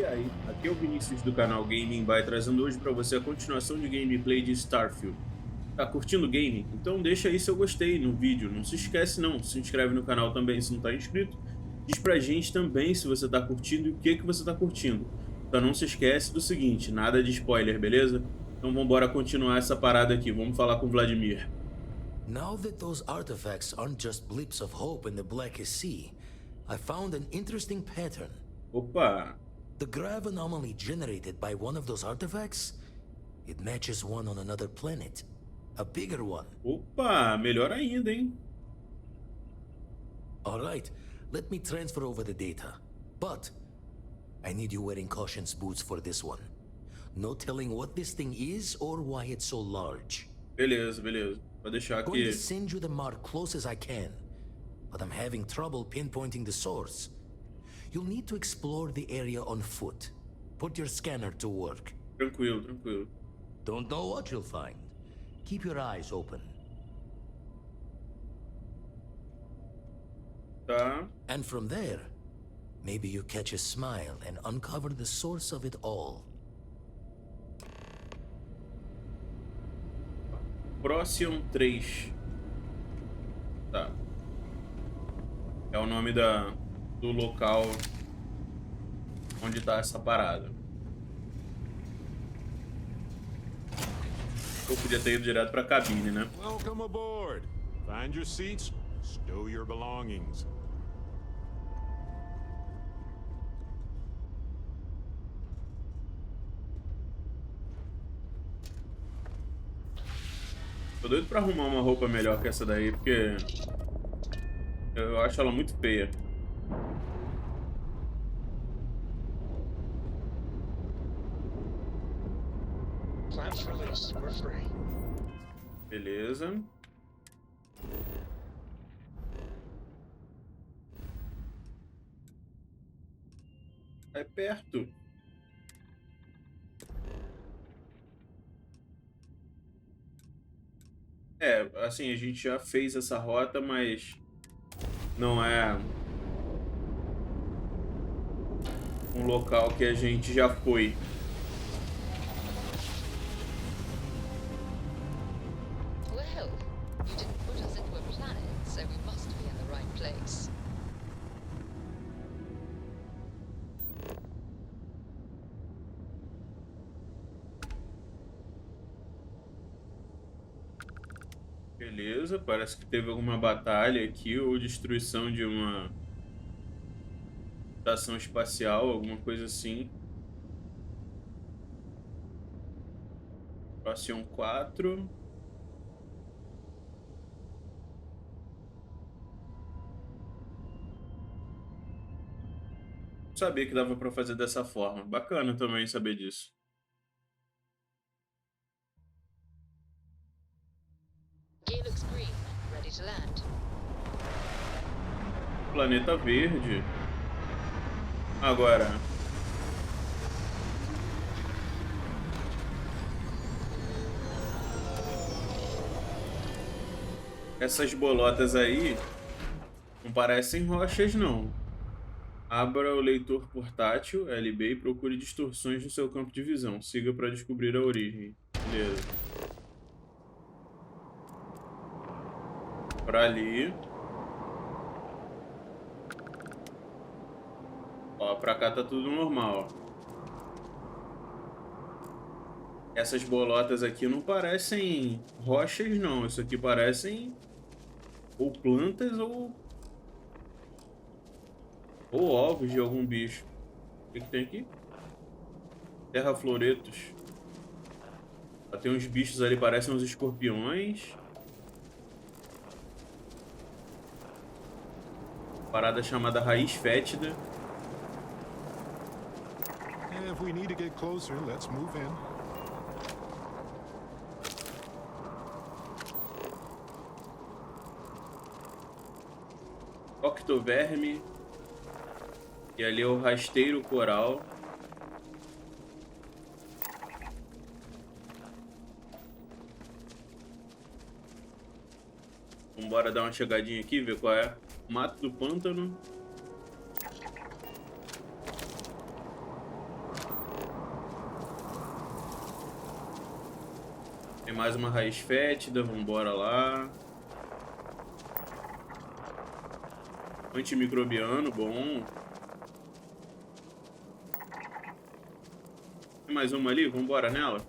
E aí, aqui é o Vinícius do canal GamingBY, trazendo hoje para você a continuação de gameplay de Starfield. Tá curtindo o game? Então deixa aí seu gostei no vídeo, não se esquece não, se inscreve no canal também se não tá inscrito, diz pra gente também se você tá curtindo e o que você tá curtindo. Então não se esquece do seguinte, nada de spoiler, beleza? Então vambora continuar essa parada aqui, vamos falar com o Vladimir. Now that those artifacts aren't just blips of hope in the blackest sea, I found an interesting pattern. Opa, The grav anomaly generated by one of those artifacts, it matches one on another planet. A bigger one. opa, melhor ainda, hein? Alright, let me transfer over the data. But, I need you wearing caution's boots for this one. No telling what this thing is or why it's so large. Beleza, beleza. Vou deixar Going to aqui. send you the mark close as I can, but I'm having trouble pinpointing the source. You'll need to explore the area on foot. Put your scanner to work. Tranquilo, tranquilo. Don't know what you'll find. Keep your eyes open. Tá. And from there, maybe you catch a smile and uncover the source of it all. Próximo 3. Tá. É o nome do local onde tá essa parada. Eu podia ter ido direto pra cabine, né? Welcome aboard. Find your seats, stow your belongings. Tô doido pra arrumar uma roupa melhor que essa daí, porque eu acho ela muito feia. Plans released. We're free. Beleza. É perto. É, assim, a gente já fez essa rota, mas não é um local que a gente já foi. Well, you didn't put us into a planet, so we must be in the right place. Beleza, parece que teve alguma batalha aqui ou destruição de uma estação espacial, alguma coisa assim. Próximo 4. Sabia que dava pra fazer dessa forma. Bacana também saber disso. Gear looks green, ready to land. Planeta verde. Agora. Essas bolotas aí não parecem rochas, não. Abra o leitor portátil LB e procure distorções no seu campo de visão. Siga para descobrir a origem. Beleza. Pra ali. Ó, pra cá tá tudo normal. Essas bolotas aqui não parecem rochas, não. Isso aqui parecem ou plantas ou ovos de algum bicho. O que tem aqui? Terra-floretos. Tem uns bichos ali, parecem uns escorpiões. Parada chamada raiz fétida. If we need to get closer, let's move in. Octoverme. E ali é o rasteiro coral. Vambora dar uma chegadinha aqui, ver qual é. Mato do pântano. mais uma raiz fétida, vambora lá. Antimicrobiano, bom. Tem mais uma ali, vambora nela.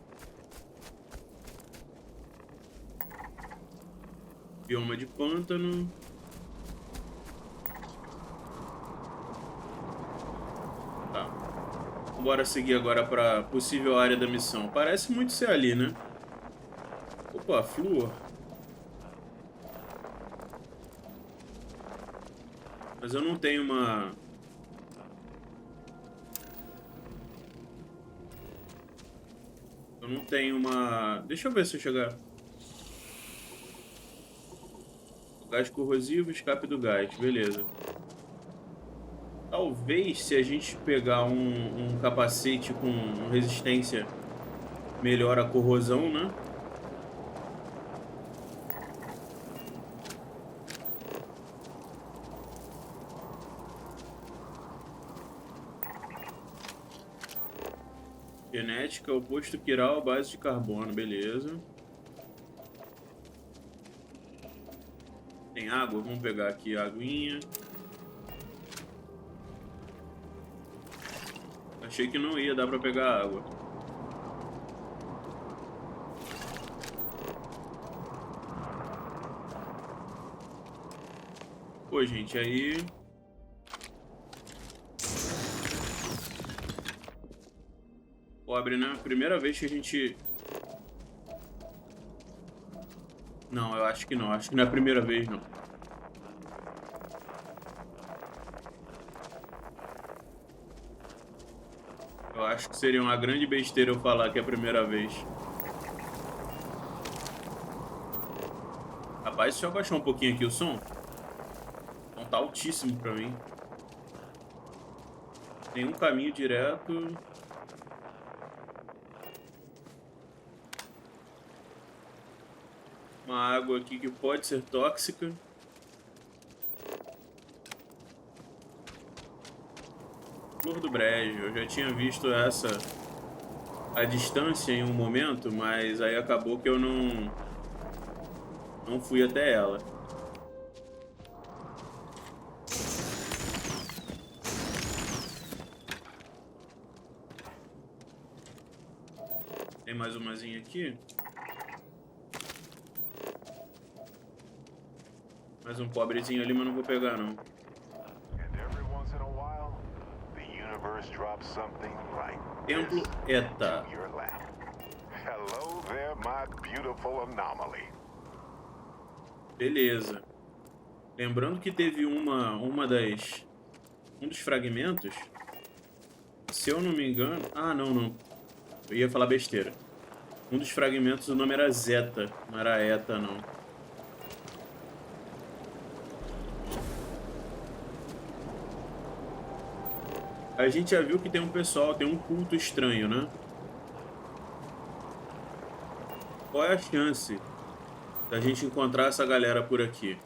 Bioma de pântano. Tá. Bora seguir agora para possível área da missão. Parece muito ser ali, né? Opa, flúor. Mas eu não tenho uma... Eu não tenho uma... Deixa eu ver se eu chegar... Gás corrosivo, escape do gás. Beleza. Talvez, se a gente pegar um capacete com resistência melhor à corrosão, né? Genética, oposto quiral, base de carbono, beleza. Tem água? Vamos pegar aqui a aguinha. Achei que não ia dar pra pegar água. Pô, gente, aí... Pobre, né? Primeira vez que a gente... Não, eu acho que não. Acho que não é a primeira vez, não. Eu acho que seria uma grande besteira eu falar que é a primeira vez. Rapaz, deixa eu abaixar um pouquinho aqui o som. O som tá altíssimo pra mim. Tem um caminho direto... Uma água aqui que pode ser tóxica. Flor do brejo. Eu já tinha visto essa à distância em um momento, mas aí acabou que eu não fui até ela. Tem mais umazinha aqui. Mais um pobrezinho ali, mas não vou pegar, não. Templo, eta. Beleza. Lembrando que teve um dos fragmentos. Se eu não me engano... Ah, não. Eu ia falar besteira. Um dos fragmentos, o nome era Zeta. Não era Eta, não. A gente já viu que tem um pessoal, tem um culto estranho, né? Qual é a chance da gente encontrar essa galera por aqui?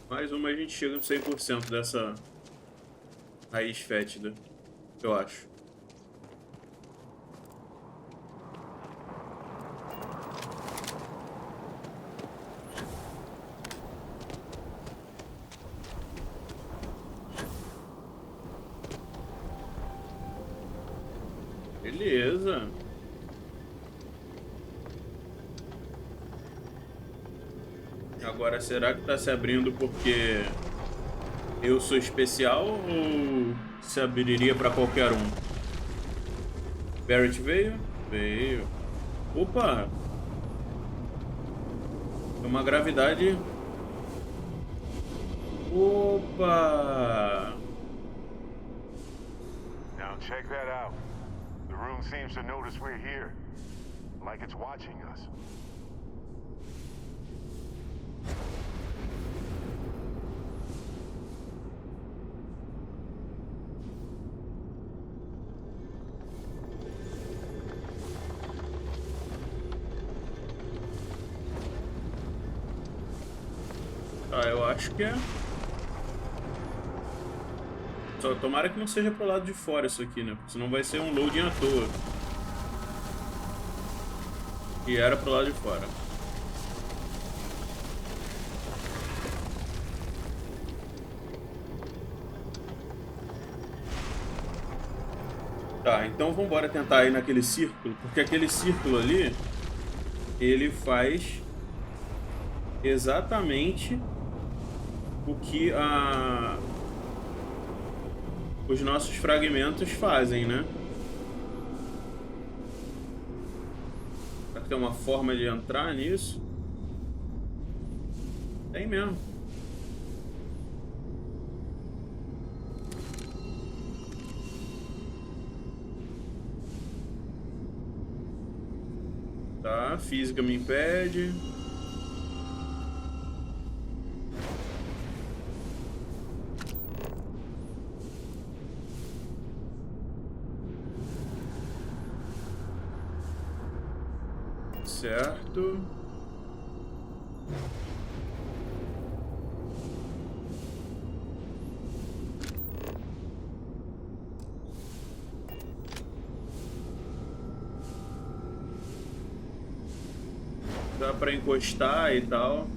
Mais uma a gente chega no 100% dessa raiz fétida, eu acho. Beleza. Agora, será que tá se abrindo porque eu sou especial ou se abriria pra qualquer um? Barrett veio? Veio. Opa! É uma gravidade... Opa! Now check that out. The room seems to notice we're here, like it's watching us. Ah, eu acho que é. Só tomara que não seja pro lado de fora isso aqui, né? Porque senão vai ser um loading à toa. E era pro lado de fora. Tá, então vamos embora tentar ir naquele círculo, porque aquele círculo ali, ele faz exatamente o que os nossos fragmentos fazem, né? Será que tem uma forma de entrar nisso? Tem mesmo. Tá, a física me impede. Certo. Dá pra encostar e tal.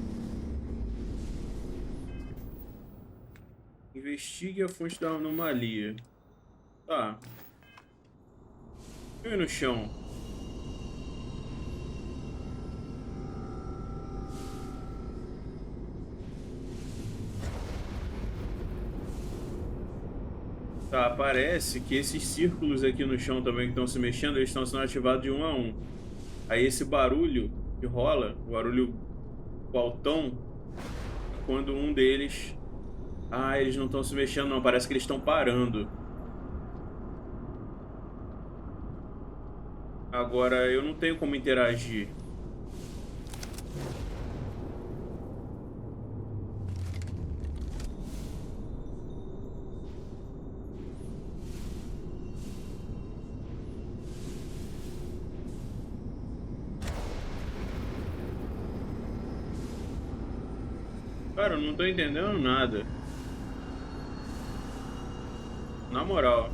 Investigue a fonte da anomalia. Tá. Eu ir no chão. Tá, parece que esses círculos aqui no chão também que estão se mexendo, eles estão sendo ativados de um a um. Aí esse barulho que rola, o barulho altão, quando um deles... Ah, eles não estão se mexendo não, parece que eles estão parando. Agora, eu não tenho como interagir. Cara, eu não tô entendendo nada. Na moral.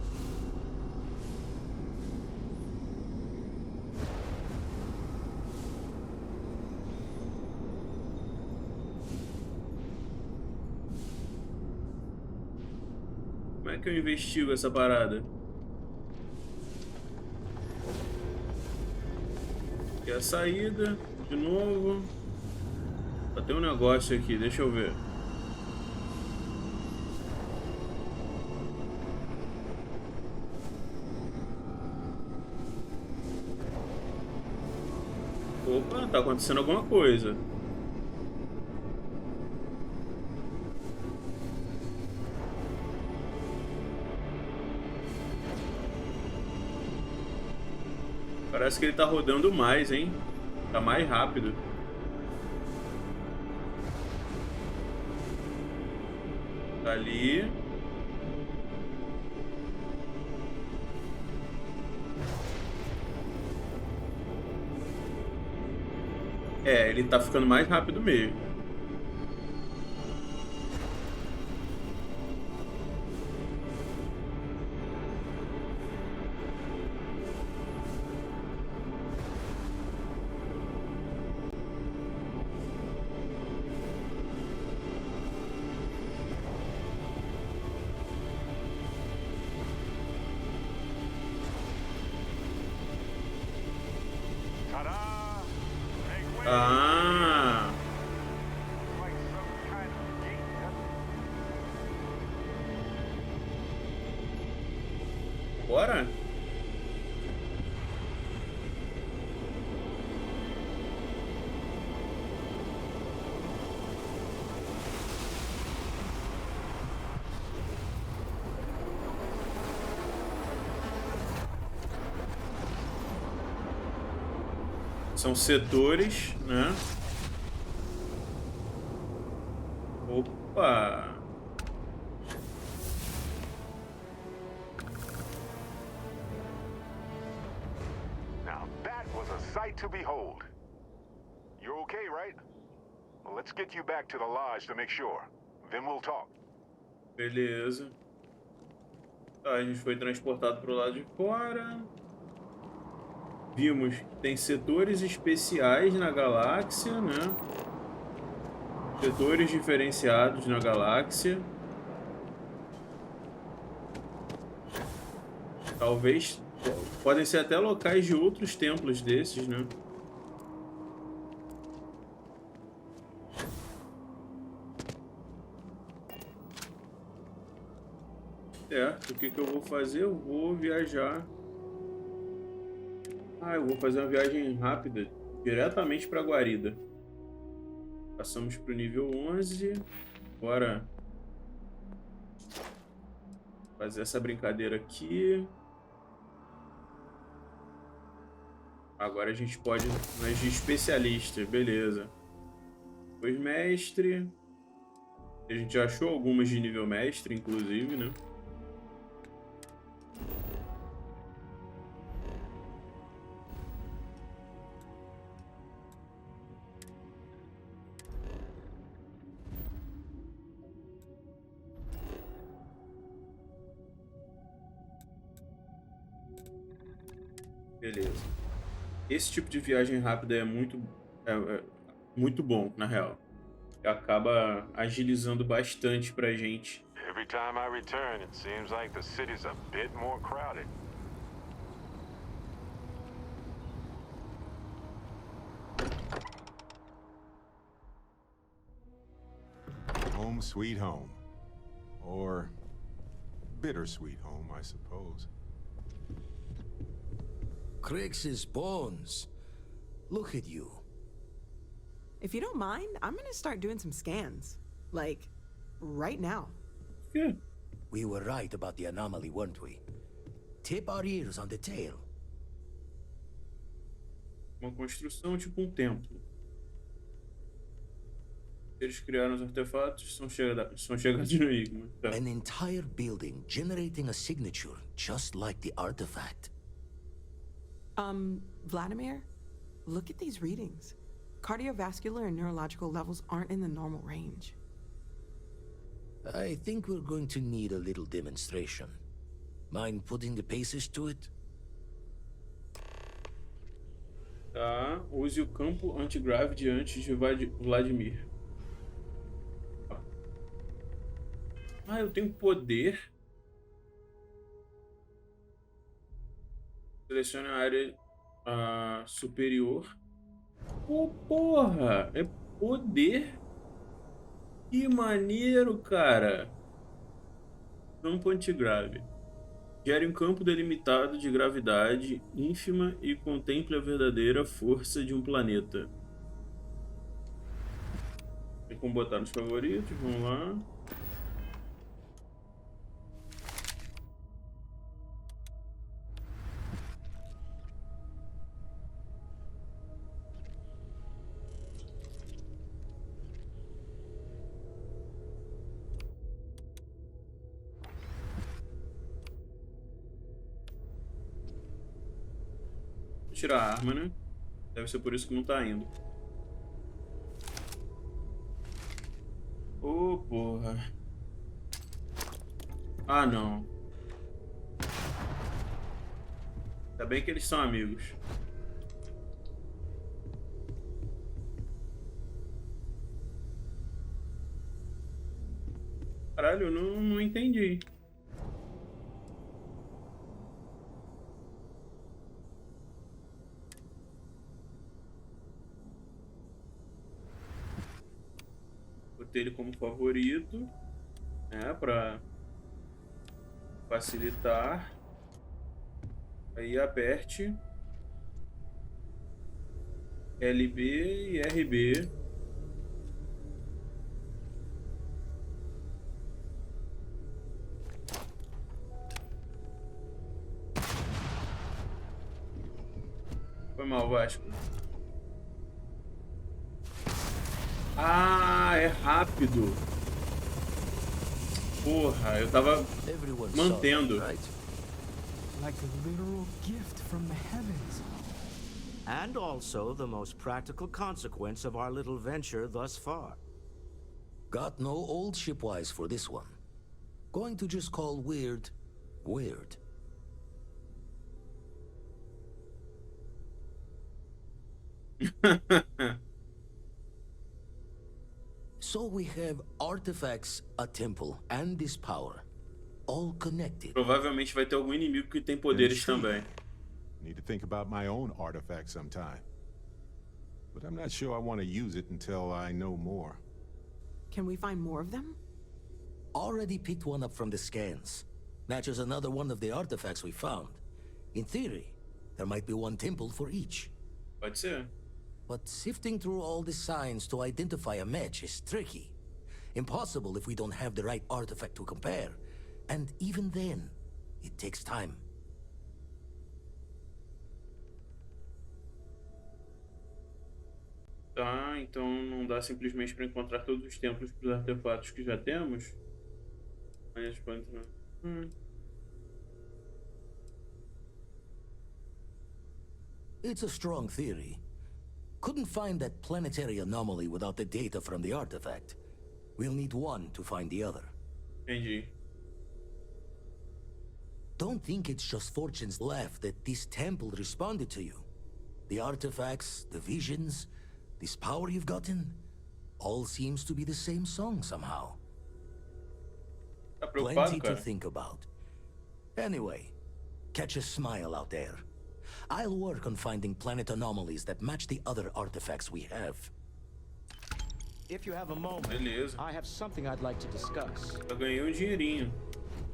Como é que eu investigo essa parada? Aqui é a saída, de novo. Só tem um negócio aqui, deixa eu ver. Opa, tá acontecendo alguma coisa. Parece que ele tá rodando mais, hein? Tá mais rápido. Tá ali. É, ele tá ficando mais rápido mesmo. Ta-da! Make way! Ah, Like some kind of gate, huh? bora? São setores, né? Opa! Now that was a sight to behold. You're okay, right? Well, let's get you back to the lodge to make sure. Then we'll talk. Beleza. Tá, a gente foi transportado para o lado de fora. Vimos que tem setores especiais na galáxia, né? Setores diferenciados na galáxia. Talvez podem ser até locais de outros templos desses, né? Certo, o que que eu vou fazer? Eu vou viajar. Eu vou fazer uma viagem rápida diretamente para Guarida. Passamos para o nível 11. Bora fazer essa brincadeira aqui. Agora a gente pode mais de especialista, beleza. Depois mestre. A gente já achou algumas de nível mestre, inclusive, né? Beleza. Esse tipo de viagem rápida é muito bom, na real. Acaba agilizando bastante pra gente. Every time I return, it seems like the city's a bit more crowded. Home sweet home. Or bittersweet home, I suppose. Crix's bones. Look at you. If you don't mind, I'm gonna start doing some scans. Like, right now. Good. We were right about the anomaly, weren't we? Tip our ears on the tail. Uma construção tipo um templo. Eles criaram os artefatos, são chegados no enigma. Tá. An entire building generating a signature just like the artifact. Vladimir, look at these readings. Cardiovascular and neurological levels aren't in the normal range. I think we're going to need a little demonstration. Mind putting the paces to it? Tá, use o campo anti-gravity antes de Vladimir. Eu tenho poder. Selecione a área superior. Porra! É poder? Que maneiro, cara! Campo antigrave. Gere um campo delimitado de gravidade ínfima e contemple a verdadeira força de um planeta. Tem como botar nos favoritos, vamos lá. Tirar a arma, né? Deve ser por isso que não tá indo. Porra. Não. Ainda bem que eles são amigos. Caralho, eu não entendi. Ele como favorito, né, para facilitar. Aí aperte LB e RB. Foi mal, Vasco. Ah, é rápido. Porra, eu tava Everyone mantendo. saw that, right? Like a literal gift from the heavens. And also the most practical consequence of our little venture thus far. Got no old shipwise for this one. Going to just call weird, weird. So we have artifacts, a temple, and this power. All connected. Provavelmente vai ter algum inimigo que tem poderes também. Need to think about my own artifact sometime. But I'm not sure I want to use it until I know more. Can we find more of them? Already picked one up from the scans. Matches another one of the artifacts we found. In theory, there might be one temple for each. Pode ser. But sifting through all the signs to identify a match is tricky. Impossible if we don't have the right artifact to compare. And even then, it takes time. Tá, então não dá simplesmente para encontrar todos os templos para os artefatos que já temos. Mas pode... It's a strong theory. Couldn't find that planetary anomaly without the data from the artifact. We'll need one to find the other. Entendi. Don't think it's just fortune's laugh that this temple responded to you. The artifacts, the visions, this power you've gotten, all seems to be the same song somehow. Tá preocupado, Plenty to cara? think about. Anyway, catch a smile out there. I'll work on finding planet anomalies that match the other artifacts we have. If you have a moment, Beleza. I have something I'd like to discuss. Eu ganhei um dinheirinho.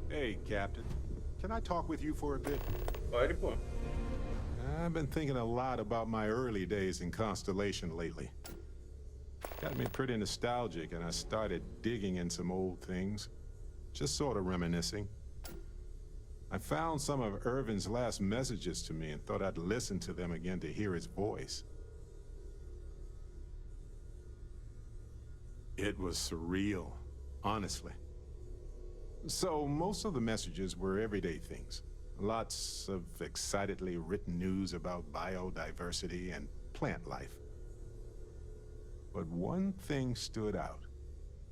Hey, Captain. Can I talk with you for a bit? Pode, pô. I've been thinking a lot about my early days in Constellation lately. Got me pretty nostalgic, and I started digging in some old things. Just sort of reminiscing. I found some of Irvin's last messages to me and thought I'd listen to them again to hear his voice. It was surreal, honestly. So most of the messages were everyday things. Lots of excitedly written news about biodiversity and plant life. But one thing stood out.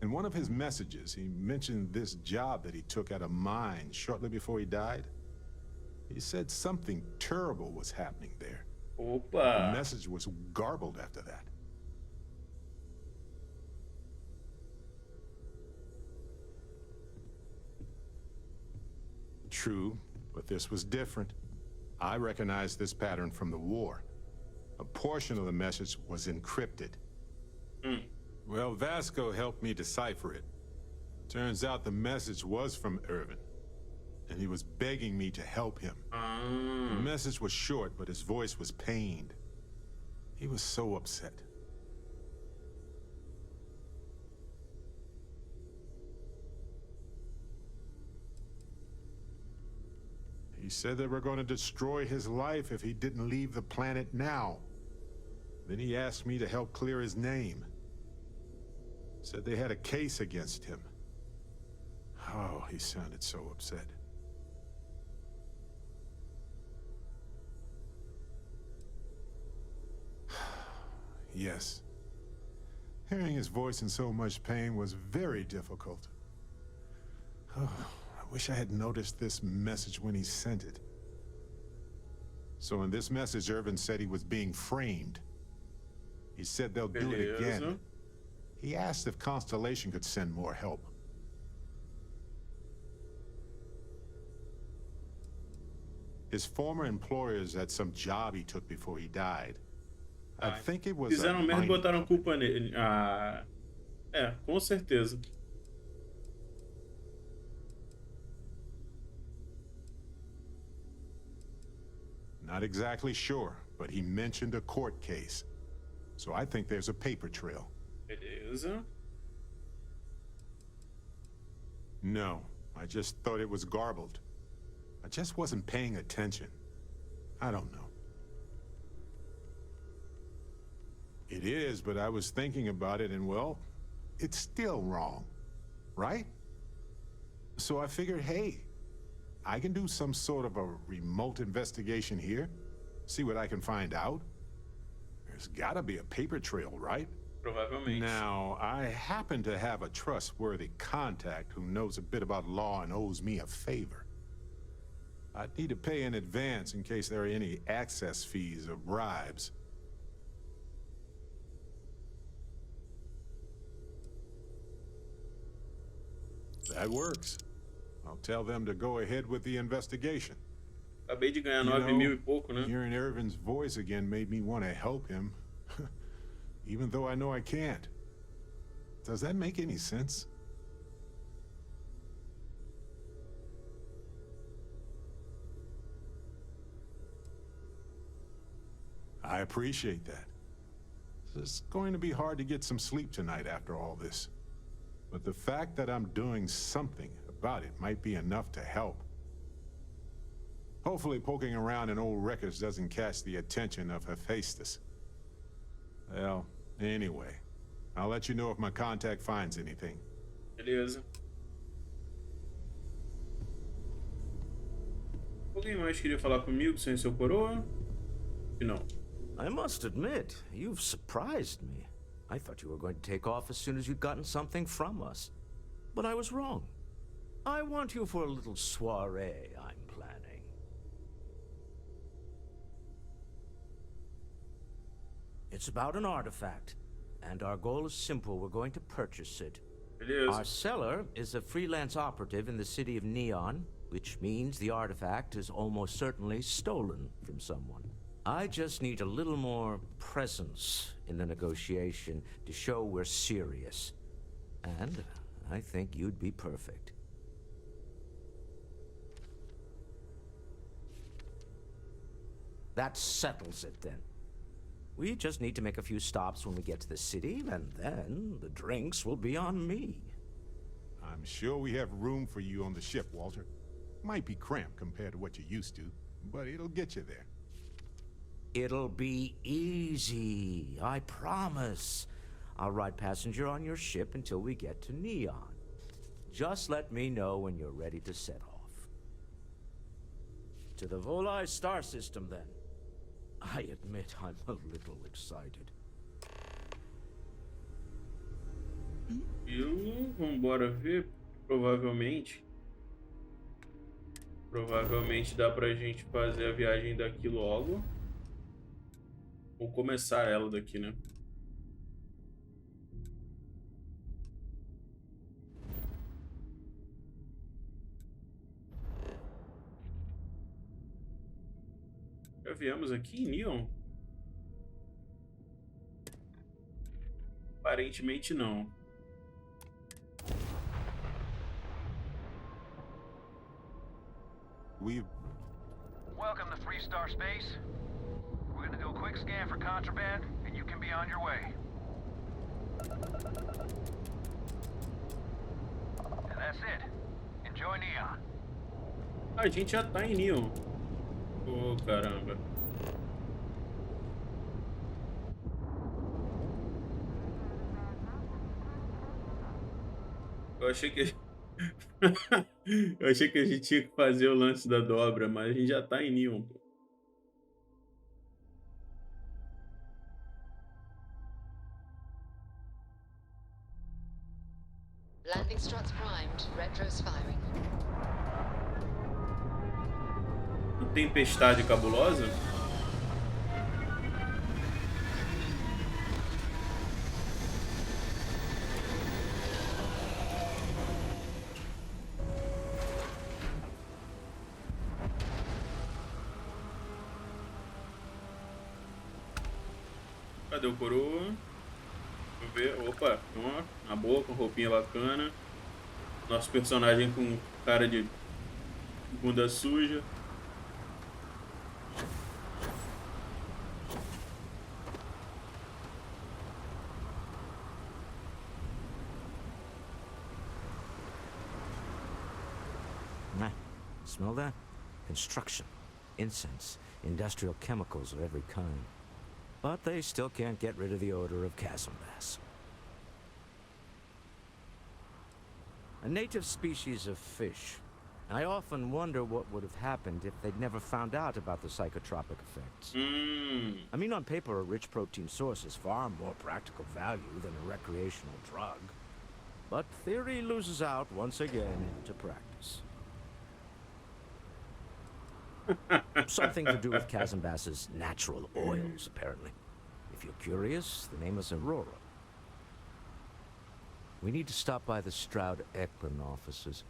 In one of his messages, he mentioned this job that he took at a mine shortly before he died. He said something terrible was happening there. The Opa! message was garbled after that. True, but this was different. I recognized this pattern from the war. A portion of the message was encrypted. Well, Vasco helped me decipher it. Turns out the message was from Irvin, and he was begging me to help him. The message was short, but his voice was pained. He was so upset. He said they were going to destroy his life if he didn't leave the planet now. Then he asked me to help clear his name. Said they had a case against him. Oh, he sounded so upset. Yes. Hearing his voice in so much pain was very difficult. Oh, I wish I had noticed this message when he sent it. So in this message, Irvin said he was being framed. He said they'll do it again. He asked if Constellation could send more help. His former employers had some job he took before he died. I think it was Fizeram merda e botaram culpa nele. Ah, é, com certeza. Not exactly sure, but he mentioned a court case. So I think there's a paper trail. Beleza. No, I just thought it was garbled. I just wasn't paying attention. I don't know. It is, but I was thinking about it and, well, it's still wrong, right? So I figured, hey, I can do some sort of a remote investigation here, see what I can find out. There's gotta be a paper trail, right? Provavelmente. Now, I happen to have a trustworthy contact who knows a bit about law and owes me a favor. I'd need to pay in advance in case there are any access fees or bribes. That works. I'll tell them to go ahead with the investigation. Acabei de ganhar 9.000 e pouco, né? Hearing Irvin's voice again made me want to help him, even though I know I can't. Does that make any sense? I appreciate that. It's going to be hard to get some sleep tonight after all this. But the fact that I'm doing something about it might be enough to help. Hopefully poking around in old records doesn't catch the attention of Hephaestus. Well, anyway, I'll let you know if my contact finds anything. Beleza. Alguém mais queria falar comigo sem seu coroa? Não. I must admit, you've surprised me. I thought you were going to take off as soon as you'd gotten something from us. But I was wrong. I want you for a little soiree I'm planning. It's about an artifact, and our goal is simple. We're going to purchase it. Beleza. Our seller is a freelance operative in the city of Neon, which means the artifact is almost certainly stolen from someone. I just need a little more presence in the negotiation to show we're serious. And I think you'd be perfect. That settles it then. We just need to make a few stops when we get to the city, and then the drinks will be on me. I'm sure we have room for you on the ship, Walter. Might be cramped compared to what you're used to, but it'll get you there. It'll be easy, I promise. I'll ride passenger on your ship until we get to Neon. Just let me know when you're ready to set off. To the Volai star system, then. I admit I'm a little excited. Vambora ver. Provavelmente dá pra gente fazer a viagem daqui logo. Ou começar ela daqui, né? Já viemos aqui em Neon? Aparentemente não. Welcome to Free Star Space. We're gonna do a quick scan for contraband, and you can be on your way. And that's it. Enjoy Neon. A gente já tá em Neon. Oh, caramba. Eu achei que eu achei que a gente tinha que fazer o lance da dobra, mas a gente já tá em Neon, pô. Landing struts primed, retros firing. Tempestade cabulosa? Cadê o coroa? Deixa eu ver. Opa, ó, na boa, com roupinha bacana. Nosso personagem com cara de bunda suja. Smell that? Construction, incense, industrial chemicals of every kind. but they still can't get rid of the odor of chasm bass. A native species of fish. I often wonder what would have happened if they'd never found out about the psychotropic effects. I mean, on paper, a rich protein source is far more practical value than a recreational drug. But theory loses out once again to practice. Something to do with chasm bass's natural oils, apparently. If you're curious, the name is Aurora. We need to stop by the Stroud-Eklund offices.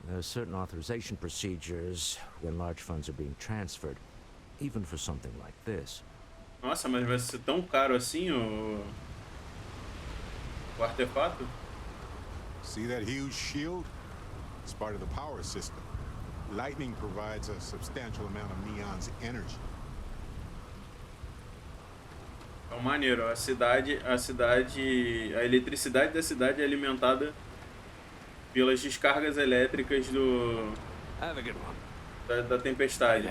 There are certain authorization procedures when large funds are being transferred, even for something like this. Nossa, mas vai ser tão caro assim o artefato? See that huge shield? It's part of the power system. Lightning provides a substantial amount of Neon's energy. É maneiro, a eletricidade da cidade é alimentada pelas descargas elétricas da tempestade.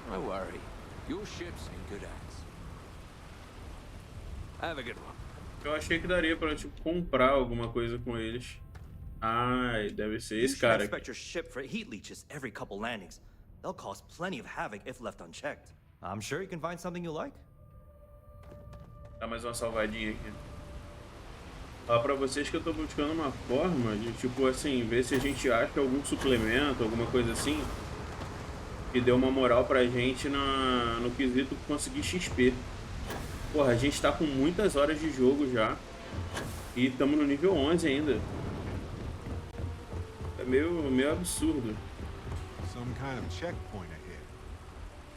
Don't worry. Your ship's in good hands. Have a good one. Eu achei que daria pra tipo comprar alguma coisa com eles. Ai, deve ser esse cara. Expect your ship for heat leeches every couple landings. They'll cause plenty of havoc if left unchecked. I'm sure you can find something you like. Dá mais uma salvadinha aqui. Falar pra vocês que eu tô buscando uma forma de, tipo assim, ver se a gente acha algum suplemento, alguma coisa assim, que dê uma moral pra gente no quesito conseguir XP. Porra, a gente tá com muitas horas de jogo já. E estamos no nível 11 ainda. É meio absurdo. Some kind of checkpoint ahead.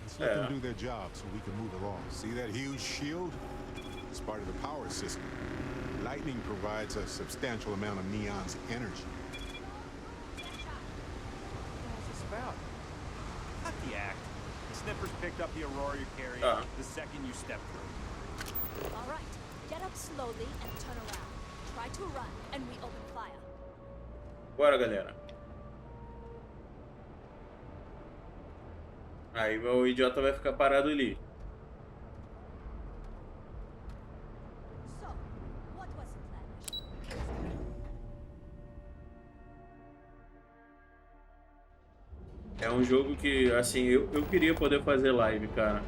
Let's let them do their job so we can move along. See that huge shield? It's part of the power system. Lightning provides a substantial amount of Neon's energy. What's this about? Cut the act. The snippers picked up the Aurora you're carrying the second you step through. All right, get up slowly and turn around. Try to run, and we open fire. Bora, galera. Aí o idiota vai ficar parado ali. So, what was the plan? É um jogo que, assim, eu queria poder fazer live, cara.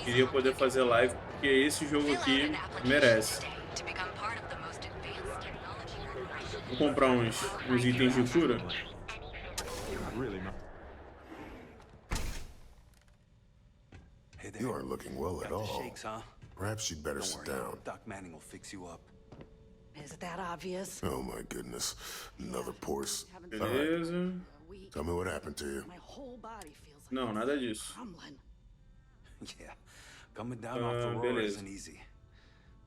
Queria poder fazer live porque esse jogo aqui merece. Vou comprar uns itens de cura. You aren't looking well at all. Perhaps you'd better sit down. Doc Manning will fix you up. Is it that obvious? Oh my goodness. Another porce. Beleza. Tell me what happened to you. My whole body feels like Não, nada disso. crumbling. Yeah, coming down off Aurora beleza. isn't easy.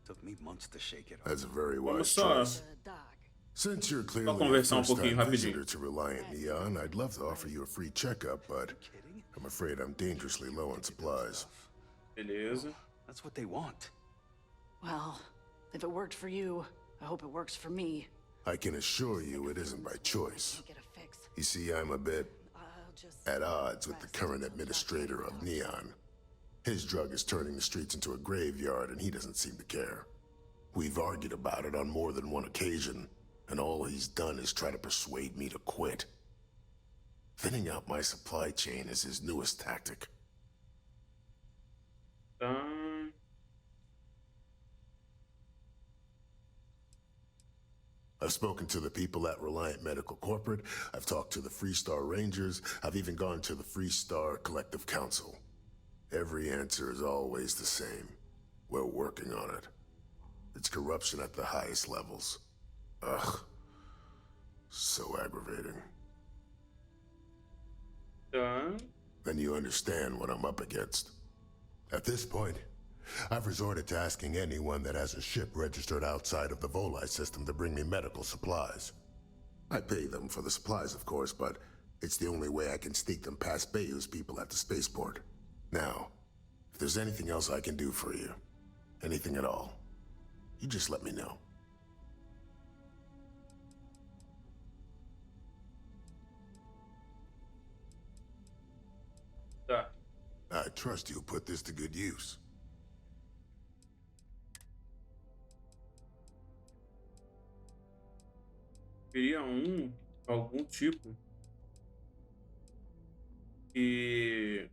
Took me months to shake it off. That's a very Vamos wise só choice. Since you're clearly a conversar first-time rapidinho. visitor to Reliant Neon, I'd love to offer you a free checkup, but I'm afraid I'm dangerously low on supplies. Beleza. That's what they want. Well, if it worked for you, I hope it works for me. I can assure you it isn't by choice. You see, I'm a bit at odds with the current administrator of Neon. His drug is turning the streets into a graveyard, and he doesn't seem to care. We've argued about it on more than one occasion, and all he's done is try to persuade me to quit. Thinning out my supply chain is his newest tactic. I've spoken to the people at Reliant Medical Corporate, I've talked to the Freestar Rangers, I've even gone to the Freestar Collective Council. Every answer is always the same. We're working on it. It's corruption at the highest levels. Ugh. So aggravating. Then you understand what I'm up against. At this point, I've resorted to asking anyone that has a ship registered outside of the Volii system to bring me medical supplies. I pay them for the supplies, of course, but it's the only way I can sneak them past Bayou's people at the spaceport. Now, if there's anything else I can do for you, anything at all, you just let me know. trust you'll put this to good use. Queria algum tipo que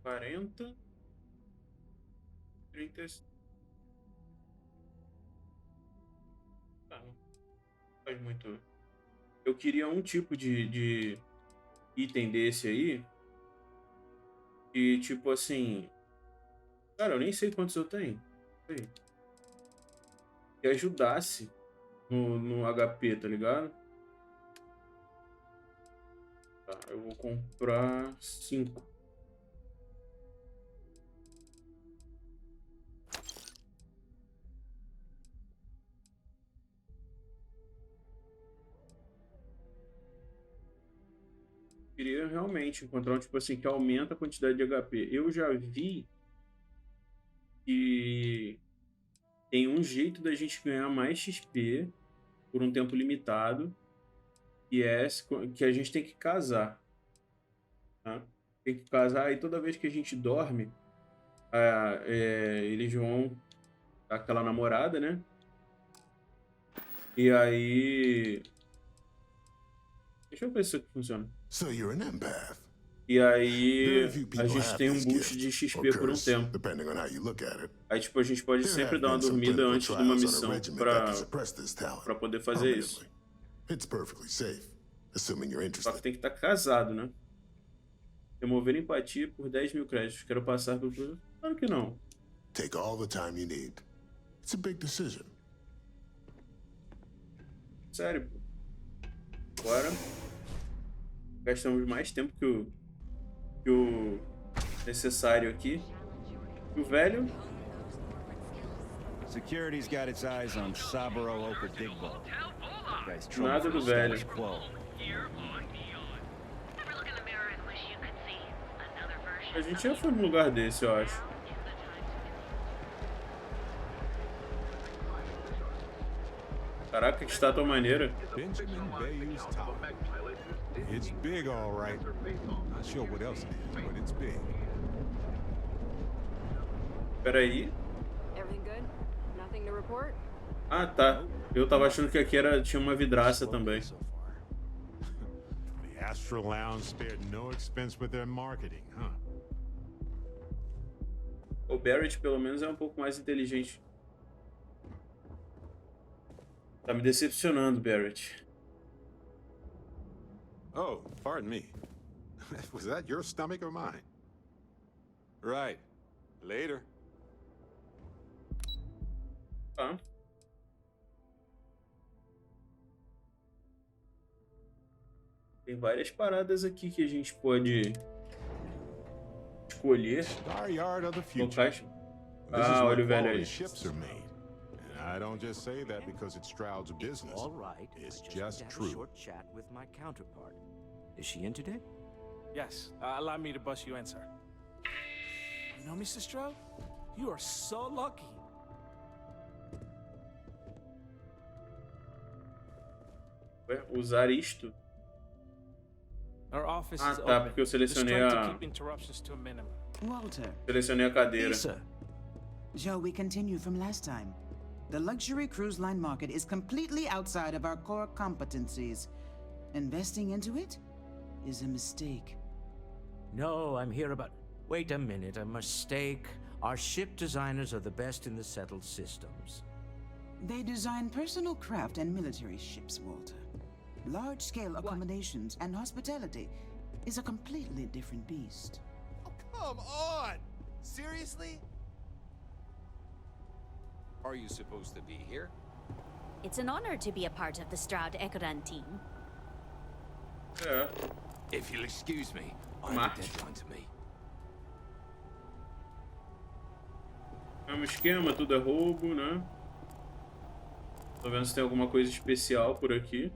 40, 30. Tá, não faz muito. Eu queria um tipo de item desse aí. E tipo assim. Cara, eu nem sei quantos eu tenho. Não sei. Que ajudasse no HP, tá ligado? Tá, eu vou comprar 5. Queria realmente encontrar um tipo assim que aumenta a quantidade de HP. Eu já vi que tem um jeito da gente ganhar mais XP por um tempo limitado, e é que a gente tem que casar, tá? Tem que casar e toda vez que a gente dorme, eles vão dar aquela namorada, né? E aí... Deixa eu ver se isso aqui funciona. So you're an empath. E aí a gente tem um boost de XP por um tempo. Aí tipo, a gente pode sempre dar uma dormida antes de uma missão pra poder fazer isso. Só que tem que estar casado, né? Remover empatia por 10.000 créditos. Quero passar pelo... Claro que não. Take all the time you need. It's a big decision. Sério, pô. Agora gastamos mais tempo que o necessário aqui. E o velho... Security's got its eyes on Saburo Okadigbo. Nada do velho. A gente já foi num lugar desse, eu acho. Caraca, que estátua maneira. It's big, all right. Not sure what else it is, but it's big. Peraí. Everything good? Nothing to report? Ah, tá. Eu tava achando que aqui tinha uma vidraça também. The Astral Lounge spared no expense with their marketing, huh? O Barrett, pelo menos, é um pouco mais inteligente. Tá me decepcionando, Barrett. Oh, pardon me. Was that your stomach or mine? Right. Later. Tá. Tem várias paradas aqui que a gente pode escolher. Locais. Ah, olha o velho aí. I don't just say that because it Stroud's business. All right. It's I just had a true. short chat with my counterpart. Is she in today? Yes. Allow me to bust you in, sir. You know, Mr. Stroud, you are so lucky. Usar isto? Our office Ah, is tá, open. porque eu selecionei Just try a... to keep interruptions to a minimum. Walter. Selecionei a cadeira. Shall we continue from last time? The luxury cruise line market is completely outside of our core competencies. Investing into it is a mistake. No, I'm here about... Wait a minute, a mistake. Our ship designers are the best in the settled systems. They design personal craft and military ships, Walter. Large-scale accommodations and hospitality is a completely different beast. Oh, come on! Seriously? Are you supposed to be here? It's an honor to be a part of the Stroud Ekoran team. É. If you'll excuse me, I have a deadline to meet. Mesmo esquema, tudo é roubo, né? Tô vendo se tem alguma coisa especial por aqui.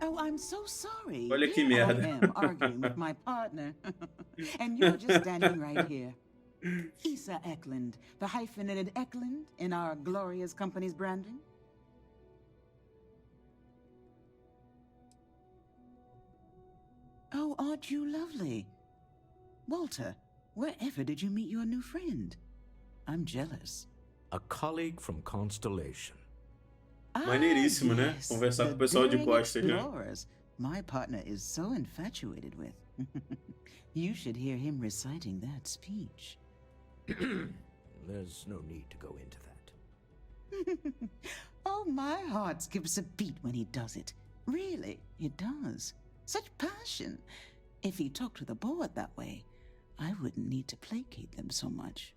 Oh, I'm so sorry. Olha que Here merda. I am arguing with my partner, and you're just standing right here. Issa Eklund, the hyphenated Eklund in our glorious company's branding? Oh, aren't you lovely? Walter, wherever did you meet your new friend? I'm jealous. A colleague from Constellation. Maneiríssimo, né? Conversar com o pessoal de costas, né? My partner is so infatuated with. You should hear him reciting that speech. There's no need to go into that. Oh, my heart skips a beat when he does it. Really, it does. Such passion. If he talked to the board that way, I wouldn't need to placate them so much.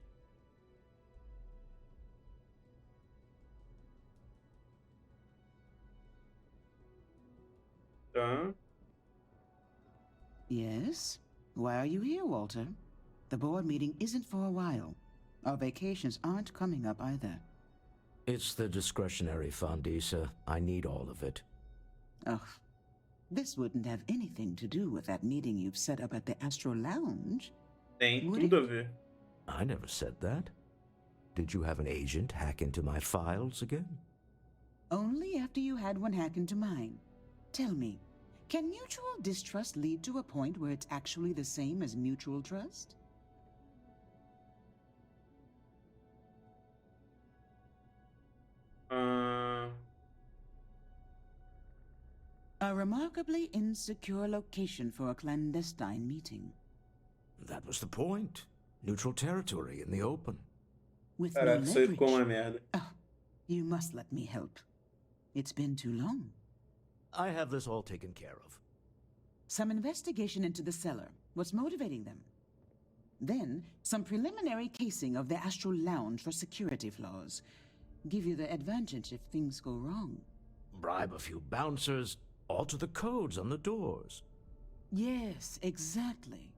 Yes? Why are you here, Walter? The board meeting isn't for a while. Our vacations aren't coming up either. It's the discretionary fund, Issa. I need all of it. Ugh. This wouldn't have anything to do with that meeting you've set up at the Astro Lounge. Tem tudo a ver. I never said that. Did you have an agent hack into my files again? Only after you had one hack into mine. Tell me, can mutual distrust lead to a point where it's actually the same as mutual trust? A remarkably insecure location for a clandestine meeting. That was the point. Neutral territory in the open. With Caraca, no isso aí leverage. ficou uma merda. Oh, you must let me help. It's been too long. I have this all taken care of. Some investigation into the cellar. What's motivating them? Then, some preliminary casing of the Astral Lounge for security flaws. Give you the advantage if things go wrong. Bribe a few bouncers, alter the codes on the doors. Yes, exactly.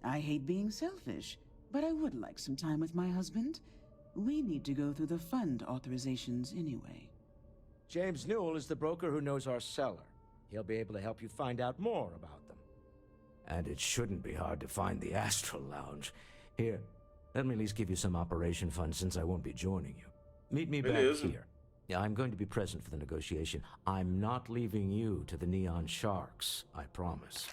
I hate being selfish, but I would like some time with my husband. We need to go through the fund authorizations anyway. James Newell is the broker who knows our cellar. He'll be able to help you find out more about them. And it shouldn't be hard to find the Astral Lounge. Here, let me at least give you some operation funds since I won't be joining you. Meet me back here. Yeah, I'm going to be present for the negotiation. I'm not leaving you to the Neon Sharks, I promise.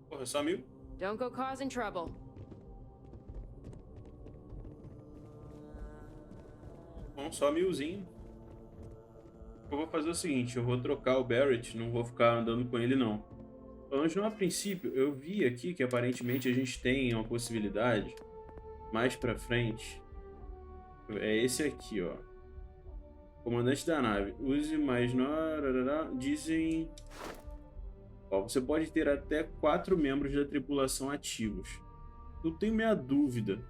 Porra, só mil? Don't go causing trouble. Bom, só milzinho. Eu vou fazer o seguinte, eu vou trocar o Barrett, não vou ficar andando com ele não. Mas não, a princípio, eu vi aqui que aparentemente a gente tem uma possibilidade mais pra frente. É esse aqui, ó. Comandante da nave. Use mais... Dizem... Ó, você pode ter até 4 membros da tripulação ativos. Eu tenho minha dúvida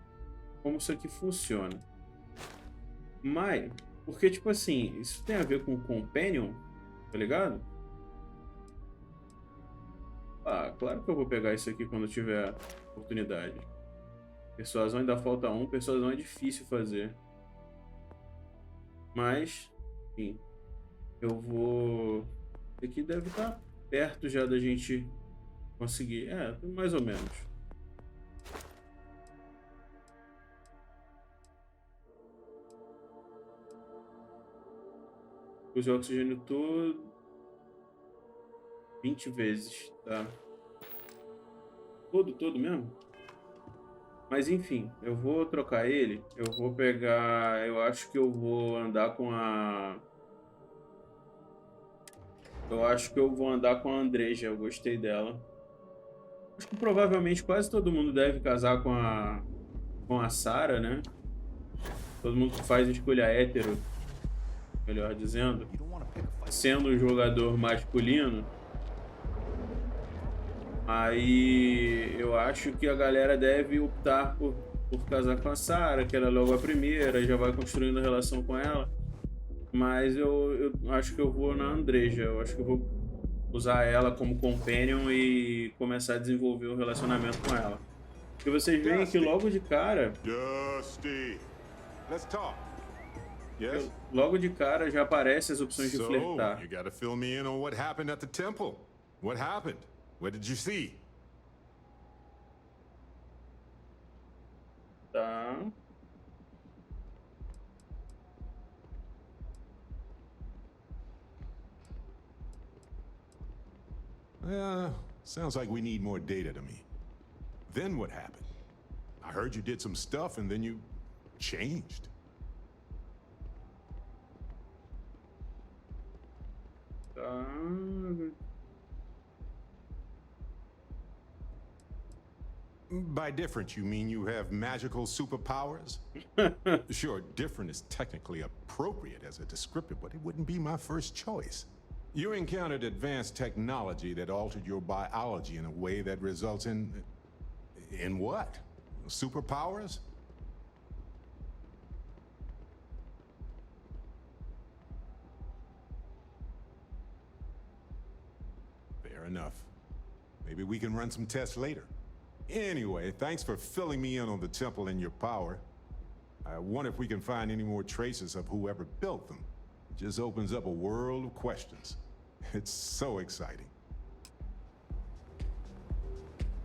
como isso aqui funciona. Mas, porque tipo assim, isso tem a ver com o Companion, tá ligado? Ah, claro que eu vou pegar isso aqui quando eu tiver oportunidade. Persuasão ainda falta um, persuasão é difícil fazer. Mas, enfim, eu vou... Esse aqui deve estar perto já da gente conseguir. É, mais ou menos. Use o oxigênio todo 20 vezes, tá? Todo mesmo? Mas enfim, eu vou trocar ele. Eu vou pegar... Eu acho que eu vou andar com a... Eu acho que eu vou andar com a Andreja. Eu gostei dela. Acho que provavelmente quase todo mundo deve casar com a Sarah, né? Todo mundo que faz escolha hétero, melhor dizendo, sendo um jogador masculino. Aí eu acho que a galera deve optar por casar com a Sarah, que ela é logo a primeira, já vai construindo a relação com ela. Mas eu acho que eu vou na Andreja. Eu acho que eu vou usar ela como companion e começar a desenvolver um relacionamento com ela. Porque vocês veem que logo de cara... Dusty, let's talk. Yes? Logo de cara já aparece as opções de flertar. So, you gotta fill me in on what happened at the temple. What happened? What did you see? Tá. Sounds like we need more data to me. Then what happened? I heard you did some stuff and then you changed. Tá. By different, you mean you have magical superpowers? Sure, different is technically appropriate as a descriptor, but it wouldn't be my first choice. You encountered advanced technology that altered your biology in a way that results in what? Superpowers? Fair enough. Maybe we can run some tests later. Anyway, thanks for filling me in on the temple and your power. I wonder if we can find any more traces of whoever built them. It just opens up a world of questions. It's so exciting.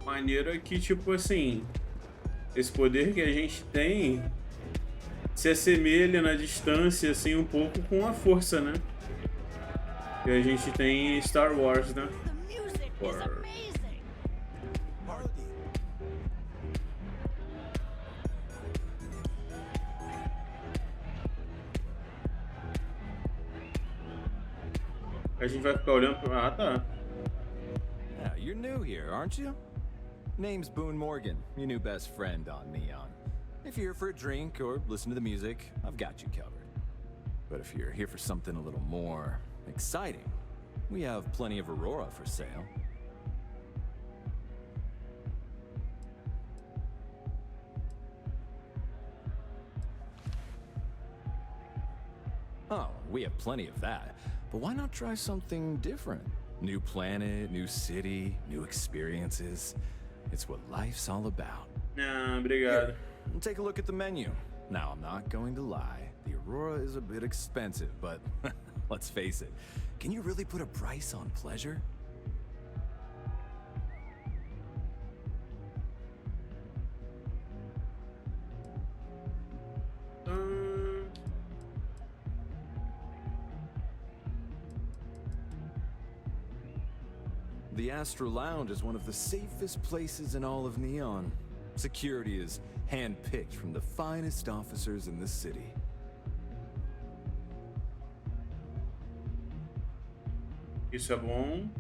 Maneiro é que, tipo assim, esse poder que a gente tem se assemelha na distância, assim, um pouco com a força, né? Que a gente tem em Star Wars, né? A gente vai ficar olhando pra... Ah, tá. Yeah, you're new here, aren't you? Name's Boone Morgan, your new best friend on Neon. If you're here for a drink or listen to the music, I've got you covered. But if you're here for something a little more exciting, we have plenty of Aurora for sale. Oh, we have plenty of that. But why not try something different? New planet, new city, new experiences. It's what life's all about. Obrigado. Here, take a look at the menu. Now, I'm not going to lie. The Aurora is a bit expensive, but let's face it. Can you really put a price on pleasure? The Astro Lounge is one of the safest places in all of Neon. Security is hand-picked from the finest officers in the city. Isso é bom.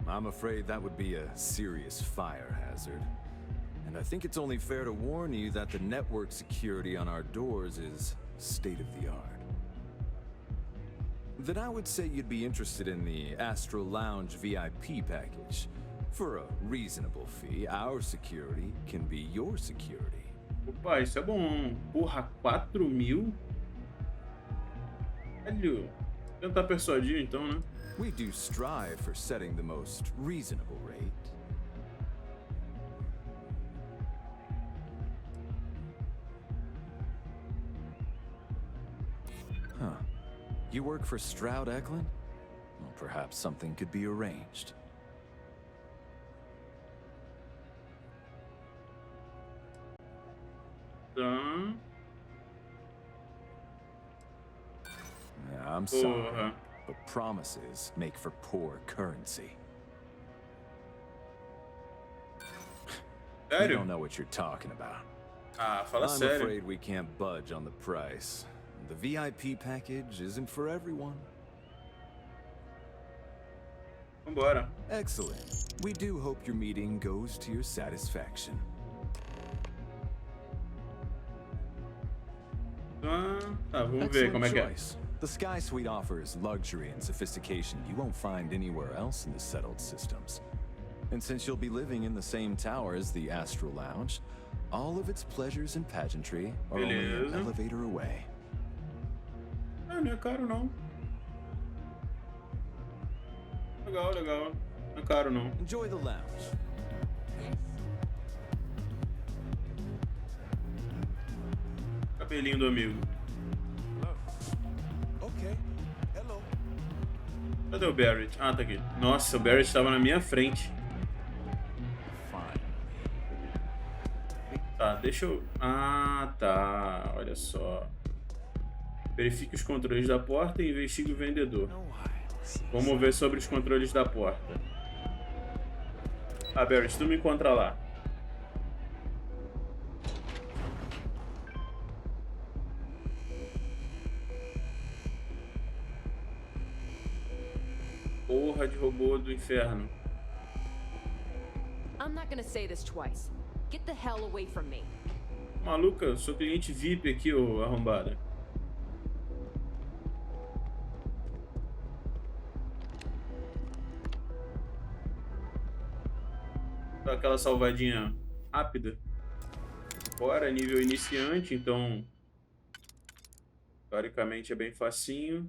I'm afraid that would be a serious fire hazard. And I think it's only fair to warn you that the network security on our doors is state-of-the-art. Then I would say you'd be interested in the Astro Lounge VIP package. For a reasonable fee, our security can be your security. Opa, isso é bom. Porra, 4.000? Velho, tentar persuadir então, né? We do strive for setting the most reasonable rate. Huh. You work for Stroud Eklund? Well, perhaps something could be arranged. Tá. Yeah, I'm sorry, but promises make for poor currency. You don't know what you're talking about. Ah, fala I'm sério. afraid we can't budge on the price. The VIP package isn't for everyone. Vambora. Excellent. We do hope your meeting goes to your satisfaction. Tá, vamos ver como é que é. The Sky Suite offers luxury and sophistication you won't find anywhere else in the settled systems. And since you'll be living in the same tower as the Astral Lounge, all of its pleasures and pageantry are only an elevator away. Ah, não é caro não. Legal, legal. Não é caro, não. Enjoy the lounge. Cabelinho do amigo. Okay. Hello. Cadê o Barrett? Ah, tá aqui. Nossa, o Barrett estava na minha frente. Tá, deixa eu... Ah, tá. Olha só. Verifique os controles da porta e investigue o vendedor. Vamos ver sobre os controles da porta. Ah, Barrett, tu me encontra lá. Porra de robô do inferno. I'm not gonna say this twice. Get the hell away from me. Maluca, eu sou cliente VIP aqui, ô arrombada. Dá aquela salvadinha rápida. Bora, nível iniciante, então teoricamente é bem facinho.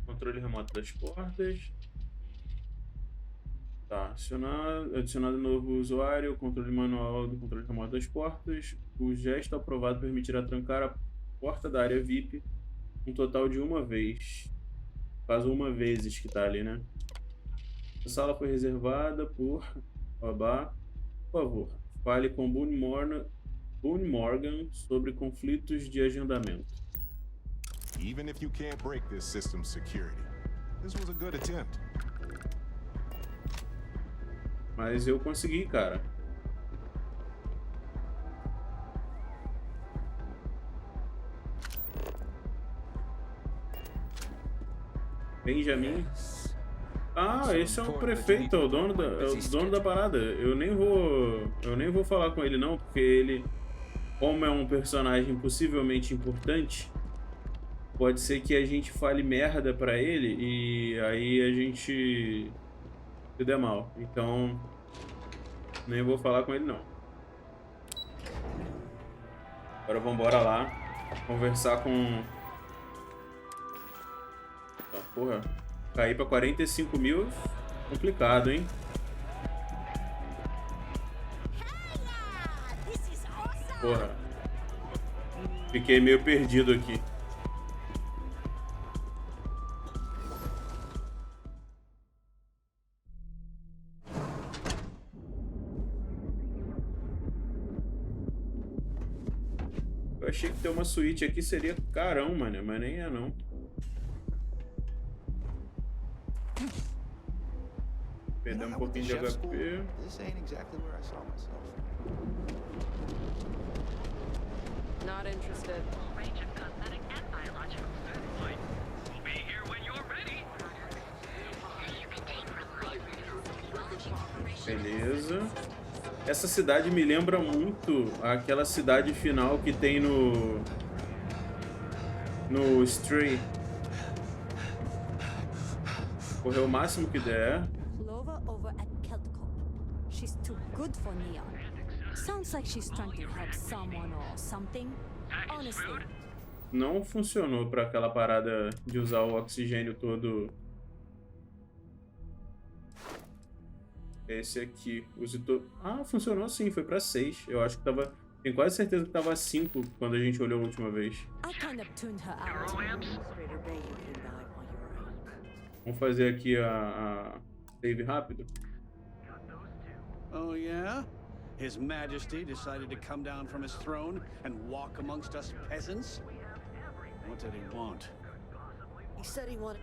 Controle remoto das portas. Tá, adicionado novo usuário, controle manual do controle remoto das portas. O gesto aprovado permitirá trancar a porta da área VIP um total de uma vez. Caso uma vezes que tá ali, né? A sala foi reservada por babá. Por favor, fale com Boone Morgan sobre conflitos de agendamento. Even if you can't break this system's security, this was a good attempt. Mas eu consegui, cara. Benjamin. Ah, esse é o prefeito, é o dono da parada. Eu nem vou falar com ele não, porque ele, como é um personagem possivelmente importante, pode ser que a gente fale merda pra ele e aí a gente se der mal. Então, nem vou falar com ele não. Agora vambora lá conversar com... Tá, porra. Cair pra 45 mil, complicado, hein? Porra. Fiquei meio perdido aqui. Eu achei que ter uma suíte aqui seria carão, mano, mas nem é não. Perder um pouquinho de HP. Not interested. Beleza. Essa cidade me lembra muito aquela cidade final que tem no Stray. Correr o máximo que der. Clover over at Keltcorp. She's too good for Neon. Sounds like she's trying to help someone or something. Honestly. Não funcionou para aquela parada de usar o oxigênio todo. Esse aqui. Use todo. Ah, funcionou sim, foi para 6. Eu acho que tava. Tenho quase certeza que tava 5 quando a gente olhou a última vez. Vamos fazer aqui a save rápido. Oh yeah? His Majesty decided to come down from his throne and walk amongst us peasants? What did he want? He said he wanted...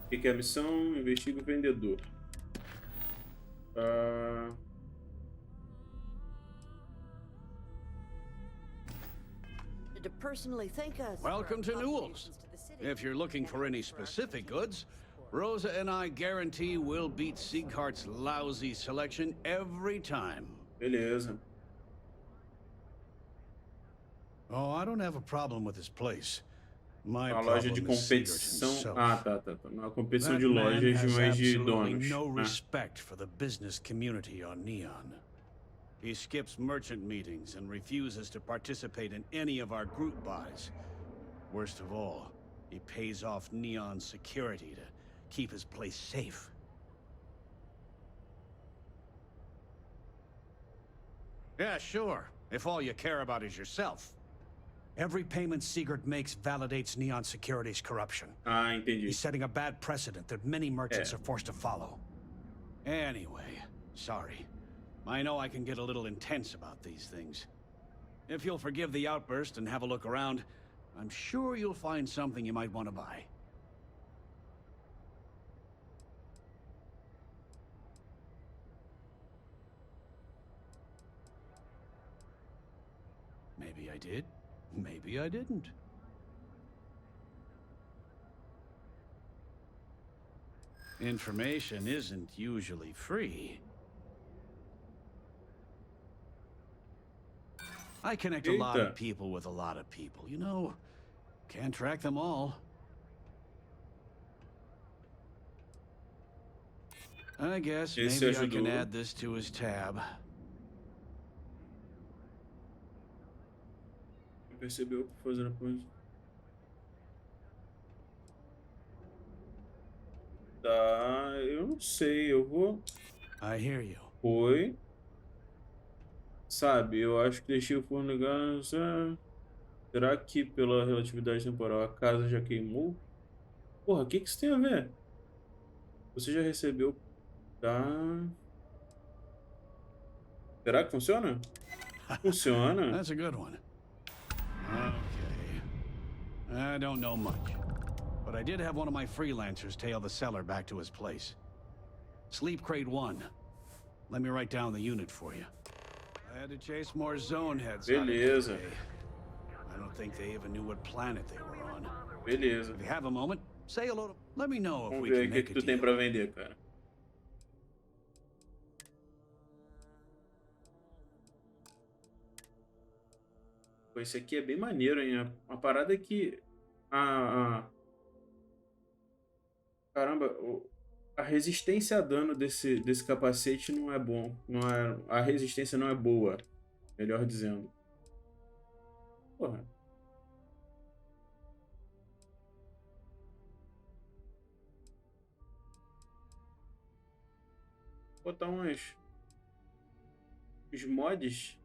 O que é a missão? Investiga o vendedor. To personally thank us. Welcome to Newell's. If you're looking for any specific goods, Rosa and I guarantee we'll beat Sieghart's lousy selection every time. Beleza. Oh, I don't have a problem with this place. My Uma loja de problem is Sigurd competição. himself. Tá. Não é uma competição That de man lojas, has mas de absolutely donos. no né? respect for the business community on Neon. He skips merchant meetings and refuses to participate in any of our group buys. Worst of all, he pays off Neon's security to keep his place safe. Yeah, sure. If all you care about is yourself. Every payment Sigurd makes validates Neon Security's corruption. Entendi. He's setting a bad precedent that many merchants are forced to follow. Anyway, sorry. I know I can get a little intense about these things. If you'll forgive the outburst and have a look around, I'm sure you'll find something you might want to buy. Maybe I did. Maybe I didn't. Information isn't usually free. I connect a lot of people with a lot of people, you know. Can't track them all. I guess maybe I can add this to his tab. Percebeu que fazendo coisa. Tá, eu não sei, eu vou. I hear you. Foi. Sabe, eu acho que deixei o forno ligado. Será que pela relatividade temporal a casa já queimou? Porra, o que isso tem a ver? Você já recebeu. Tá. Será que funciona? Funciona. That's a good one. Okay. I don't know much, but I did have one of my freelancers tail the seller back to his place. Sleep Crate 1. Let me write down the unit for you. I had to chase more zone heads. Beleza. I don't think they even knew what planet they were on. Beleza. If you have a moment, say hello to... Let me know if we Vamos ver can o make que a tu tem deal. pra vender, cara. Pô, esse aqui é bem maneiro, hein? A parada é que... Caramba, a resistência a dano desse capacete não é bom. A resistência não é boa, melhor dizendo. Porra. Botar uns mods.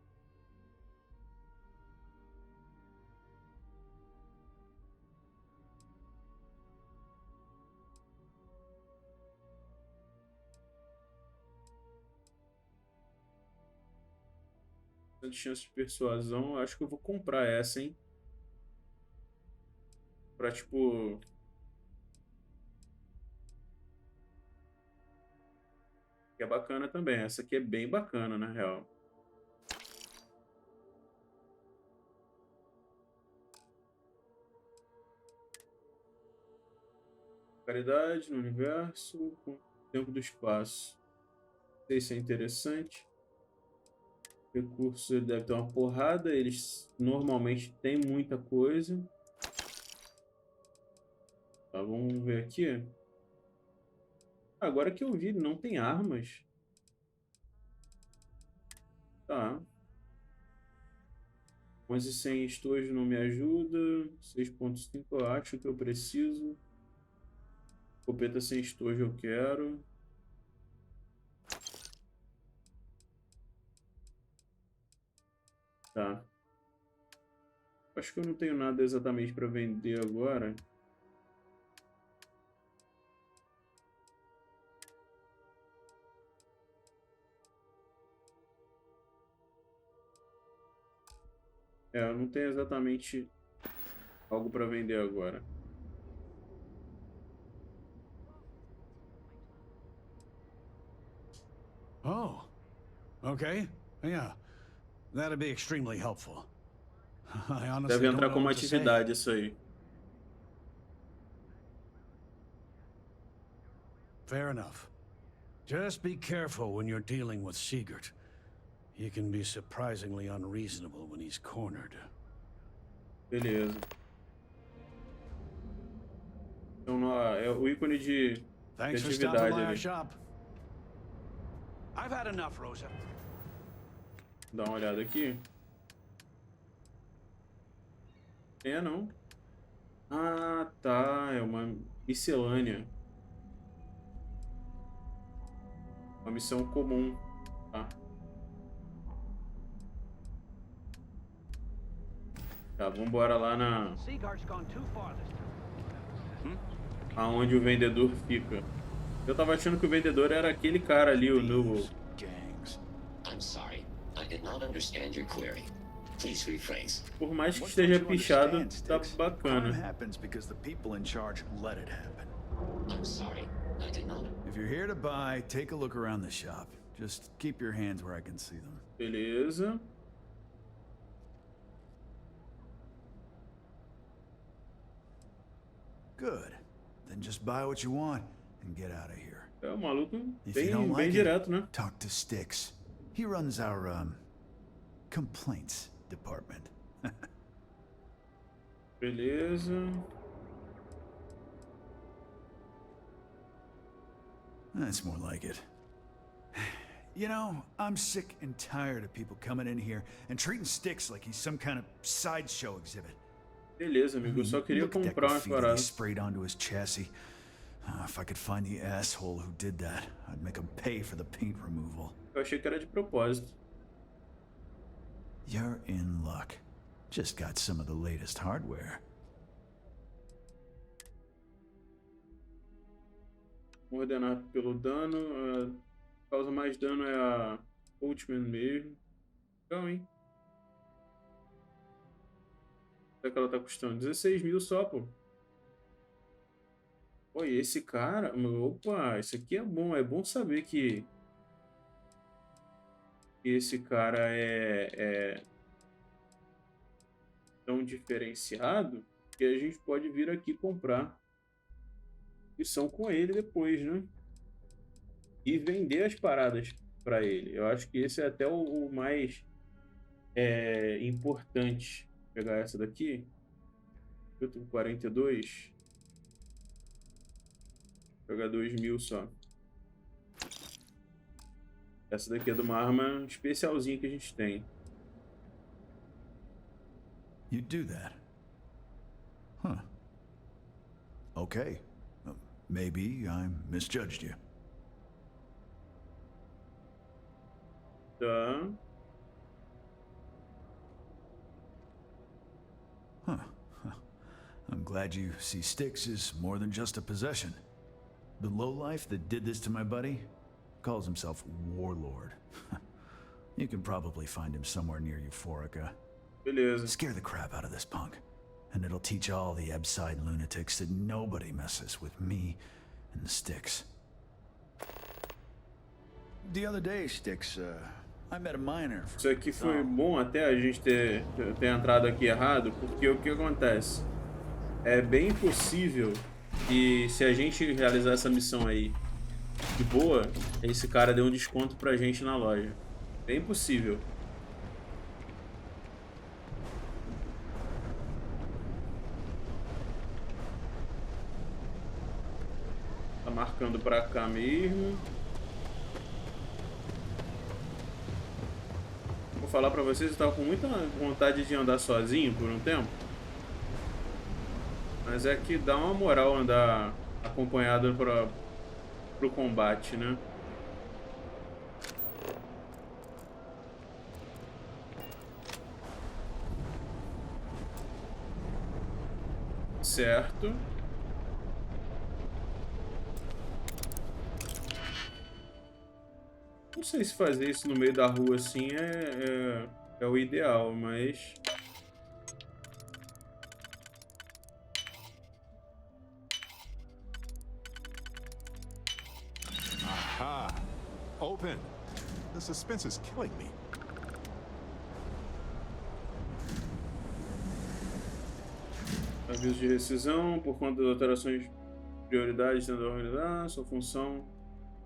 De chance de persuasão, acho que eu vou comprar essa, hein? Pra tipo. Que é bacana também. Essa aqui é bem bacana, na real. Caridade no universo com o tempo do espaço. Não sei se é interessante. Recursos, ele deve ter uma porrada. Eles normalmente têm muita coisa. Tá, vamos ver aqui. Agora que eu vi, não tem armas. Tá. 11.100 estojo não me ajuda. 6.5 eu acho que eu preciso. Escopeta sem estojo eu quero. Tá. Acho que eu não tenho nada exatamente para vender agora. Eu não tenho exatamente algo para vender agora. Oh, okay. Yeah. That'd be extremely helpful. I honestly Deve don't entrar know como what to say. atividade isso aí. Fair enough. Just be careful when you're dealing with Sigurd. He can be surprisingly unreasonable when he's cornered. Beleza. Então, é o ícone de atividade ali. I've had enough, Rosa. Dá uma olhada aqui. É, não. Ah, tá. É uma miscelânea. Uma missão comum. Tá. Tá, vambora lá na... aonde o vendedor fica. Eu tava achando que o vendedor era aquele cara ali, o novo. I'm sorry. I did not understand your query. Please rephrase. Por mais que esteja pichado, tá bacana. I'm sorry. I did not. If you're here to buy, take a look around the shop. Just keep your hands where I can see them. Beleza. Good. Then just buy what you want and get out of here. É o maluco If you don't bem like direto, né? it, talk to Styx. He runs our complaints department. Beleza. That's more like it. You know, I'm sick and tired of people coming in here and treating Styx like he's some kind of sideshow exhibit. Beleza, amigo. Eu só queria comprar umas paradas. Sprayed onto his chassis. If I could find the asshole who did that, I'd make him pay for the paint removal. Eu achei que era de propósito. You're in luck. Just got some of the latest hardware. Ordenar pelo dano. Causa mais dano é a Ultimate mesmo. Então, hein? Quanto é que ela tá custando? 16 mil só, pô. Oi, esse cara... Opa, isso aqui é bom. É bom saber que esse cara é tão diferenciado que a gente pode vir aqui comprar missão com ele depois, né? E vender as paradas para ele. Eu acho que esse é até o mais importante. Vou pegar essa daqui. Eu tô com 42. Vou pegar 2.000 só. Essa daqui é de uma arma especialzinha que a gente tem. You do that? Huh. Okay. Maybe I misjudged you. Tá. Huh. I'm glad you see Styx is more than just a possession. The lowlife that did this to my buddy calls himself Warlord. You can probably find him somewhere near Euphorica. Beleza. Scare the crap out of this punk, and it'll teach all the Ebside lunatics that nobody messes with me and the Styx. The other day, Styx, I met a miner. Isso aqui foi bom até a gente ter entrado aqui errado, porque o que acontece? É bem possível que se a gente realizar essa missão aí de boa, esse cara deu um desconto pra gente na loja. Bem possível. Tá marcando pra cá mesmo. Vou falar pra vocês, eu tava com muita vontade de andar sozinho por um tempo. Mas é que dá uma moral andar acompanhado pro combate, né? Certo. Não sei se fazer isso no meio da rua assim é o ideal, mas... Aha! Open! The suspense is killing me. Aviso de rescisão por conta das alterações de prioridades dentro da organização. Sua função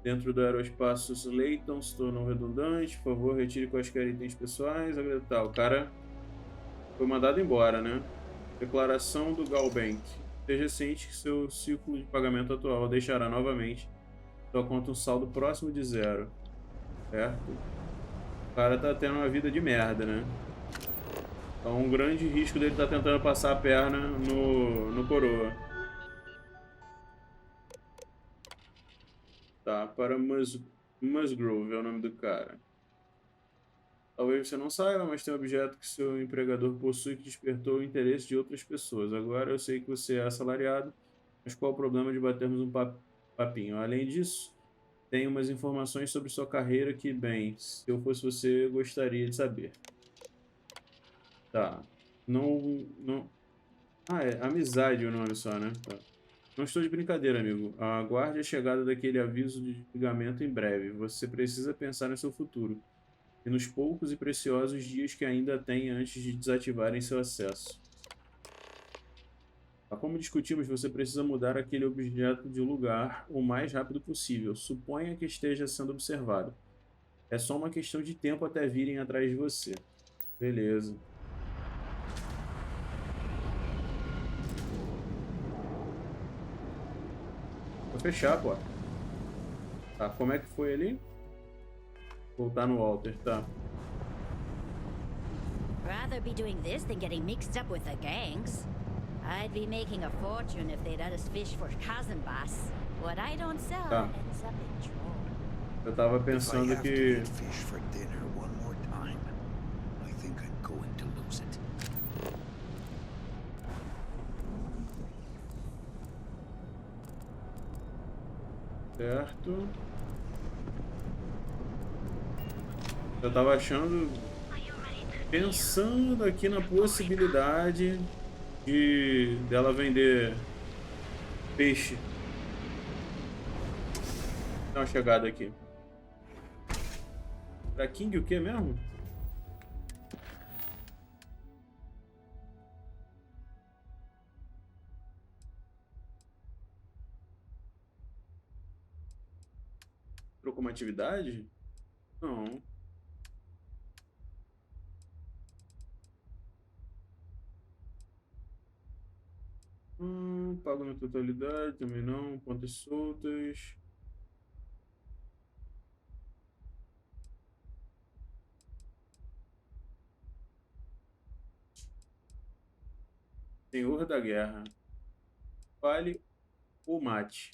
dentro do aeroespaço Slayton se tornou redundante. Por favor, retire quaisquer itens pessoais. Tá, o cara foi mandado embora, né? Declaração do Galbank. Esteja ciente que seu ciclo de pagamento atual deixará novamente sua conta um saldo próximo de 0. Certo? O cara tá tendo uma vida de merda, né? Então um grande risco dele tá tentando passar a perna no coroa. Tá, para Musgrove é o nome do cara. Talvez você não saiba, mas tem um objeto que seu empregador possui que despertou o interesse de outras pessoas. Agora eu sei que você é assalariado, mas qual o problema de batermos um papinho? Além disso, tem umas informações sobre sua carreira que, bem, se eu fosse você, eu gostaria de saber. Tá. Não... Ah, é amizade o nome só, né? Tá. Não estou de brincadeira, amigo. Aguarde a chegada daquele aviso de desligamento em breve. Você precisa pensar no seu futuro e nos poucos e preciosos dias que ainda tem antes de desativarem seu acesso. Como discutimos, você precisa mudar aquele objeto de lugar o mais rápido possível. Suponha que esteja sendo observado. É só uma questão de tempo até virem atrás de você. Beleza. Vou fechar, pô. Tá, como é que foi ali? Voltar no Walter, tá. Rather be doing this than getting mixed up with the gangs. I'd be making a fortune if they'd let us fish for cousin bass. What I don't sell ends up in trouble. Eu tava pensando que fish for dinner one more time. I think I'm going to lose it. Certo. Eu tava achando, pensando aqui na possibilidade dela vender peixe. Dá uma chegada aqui. Pra King o que mesmo? Trocou uma atividade? Não. Pago na totalidade, também não. Pontas soltas. Senhor da Guerra. Fale ou mate.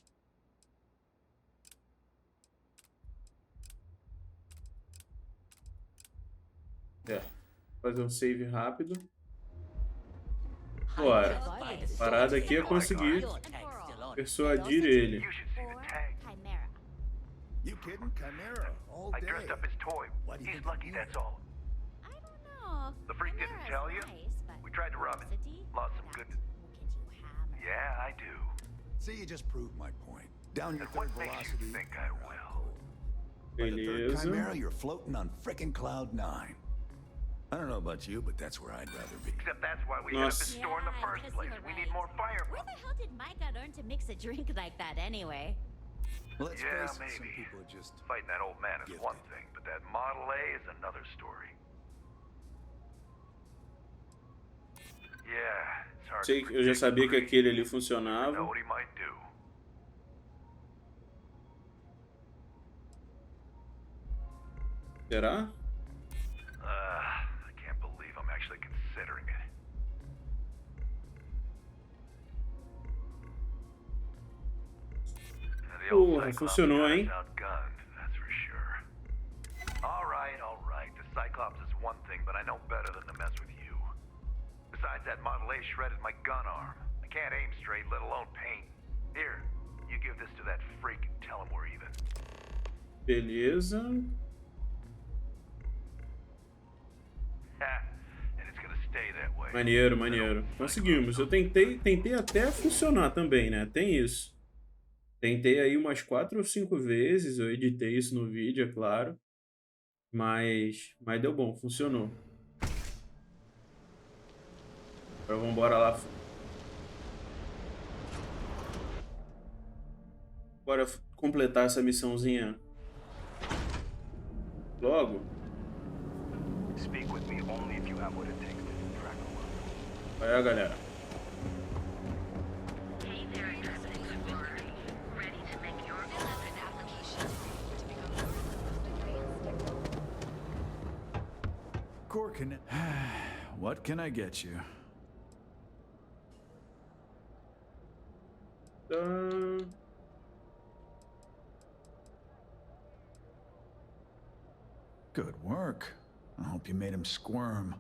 Fazer um save rápido. Bora. A parada aqui é conseguir persuadir ele. You kidding? Chimera all day. I dressed up his toy. He's lucky, that's all. I don't know. The freak didn't tell you? We tried to rob it. Lost some good... Yeah, I do. See, you just proved my point. Down your And third what makes velocity. you think I will? By the third Beleza. Chimera, you're floating on frickin' cloud 9. I don't know about you, but that's where I'd rather be. Except that's why we set up this store in the first place. We need more firepower. Where the hell did Micah learn to mix a drink like that anyway? Let's Yeah, face it, some maybe. people are just Fighting that old man is one thing, but that Model A is another story. Yeah, it's hard Sei to que eu já predict sabia que Creed. aquele ali You know funcionava. what he might do. Será? I can't believe I'm actually considering it. The old Porra, Cyclops funcionou, got us hein? outgunned, that's for sure. All right. The Cyclops is one thing, but I know better than to mess with you. Besides, that Model A shredded my gun arm. I can't aim straight, let alone paint. Here, you give this to that freak and tell him we're even. Beleza. And it's gonna stay that way. Maneiro, maneiro. Conseguimos. Eu tentei até funcionar também, né? Tem isso. Tentei aí umas 4 ou 5 vezes. Eu editei isso no vídeo, é claro. Mas deu bom, funcionou. Agora vamos embora lá. Bora completar essa missãozinha logo. Speak with me only if you have what it takes to distract the world. Vai, galera. What can I get you? Good work. I hope you made him squirm.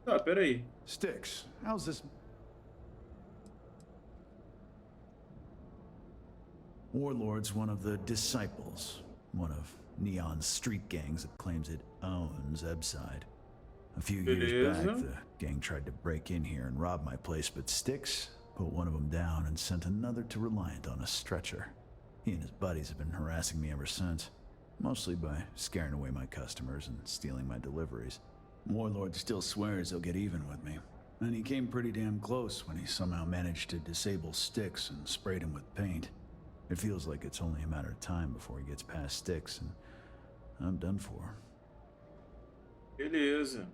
Tá, peraí. Sticks, how's this? Warlord's one of the disciples, one of Neon's street gangs that claims it owns Ebside. A few years back, the gang tried to break in here and rob my place, but Sticks put one of them down and sent another to Reliant on a stretcher. He and his buddies have been harassing me ever since, mostly by scaring away my customers and stealing my deliveries. Warlord still swears he'll get even with me, and he came pretty damn close when he somehow managed to disable Sticks and sprayed him with paint. It feels like it's only a matter of time before he gets past Sticks, and I'm done for. Beleza.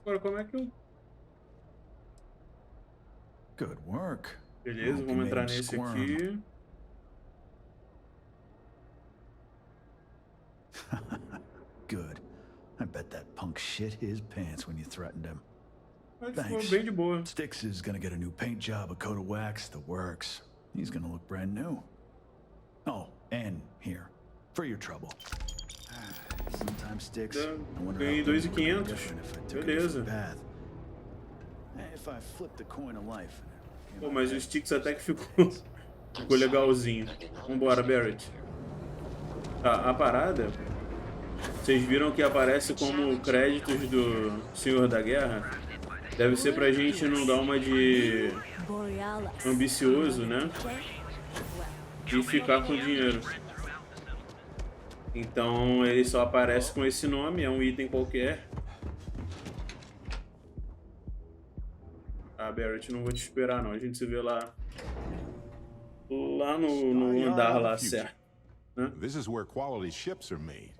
Agora como é que eu... Good work. Beleza, vamos entrar nesse aqui. Good. I bet that punk shit his pants when you threatened him. Thanks. Bem de boa. Sticks is gonna get a new paint job, a coat of wax, the works. He's gonna look brand new. Oh, and here, for your trouble. Sometimes Sticks. Ganhei 2.500. Beleza. If I flip the coin of life. Pô, mas o Sticks até que ficou legalzinho. Vambora, Barrett. Tá, a parada. Vocês viram que aparece como créditos do Senhor da Guerra? Deve ser pra gente não dar uma de ambicioso, né? E ficar com dinheiro. Então ele só aparece com esse nome, é um item qualquer. Ah, Barrett, não vou te esperar não, a gente se vê lá no andar lá, certo? Né? This is where quality ships are made.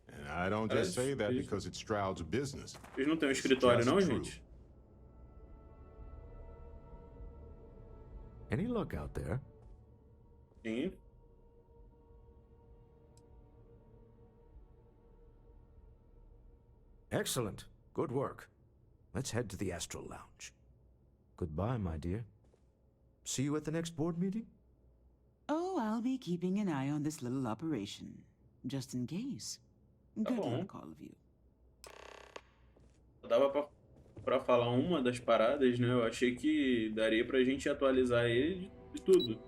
And I don't just say that because it Stroud's business. Eles não têm um escritório não, gente? Any luck out there? Sim. Excellent. Good work. Let's head to the Astral Lounge. Goodbye, my dear. See you at the next board meeting? Oh, I'll be keeping an eye on this little operation, just in case. Good luck, all of you. Dava pra falar uma das paradas, né? Eu achei que daria pra gente atualizar ele de tudo.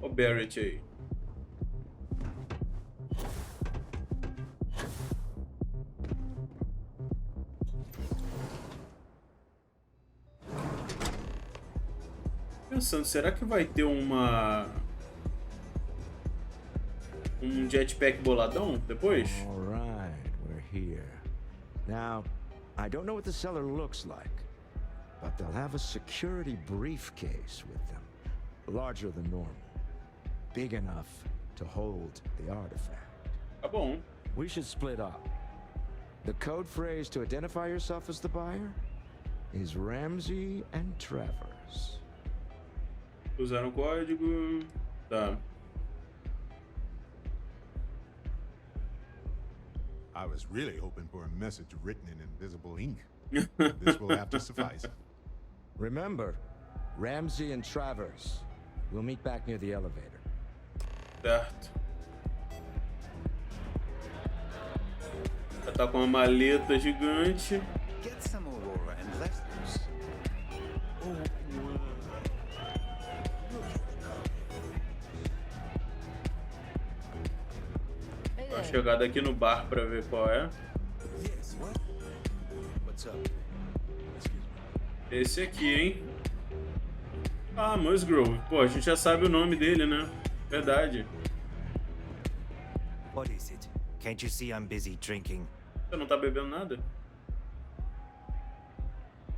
O Barrett aí. Pensando, será que vai ter um jetpack boladão depois? All right, we're here. Now, I don't know what the cellar looks like, but they'll have a security briefcase with them, larger than normal, big enough to hold the artifact. Tá bom. We should split up. The code phrase to identify yourself as the buyer is Ramsey and Travers. Usaram o código. Tá. I was really hoping for a message written in invisible ink. This will have to suffice. Remember, Ramsey and Travers. We'll meet back near the elevator. Certo. Já tá com uma maleta gigante. Get some Aurora and let loose. Vou chegar daqui no bar pra ver qual é. Esse aqui, hein? Ah, Musgrove. Pô, a gente já sabe o nome dele, né? Verdade. What is it? Can't you see I'm busy drinking? Você não tá bebendo nada?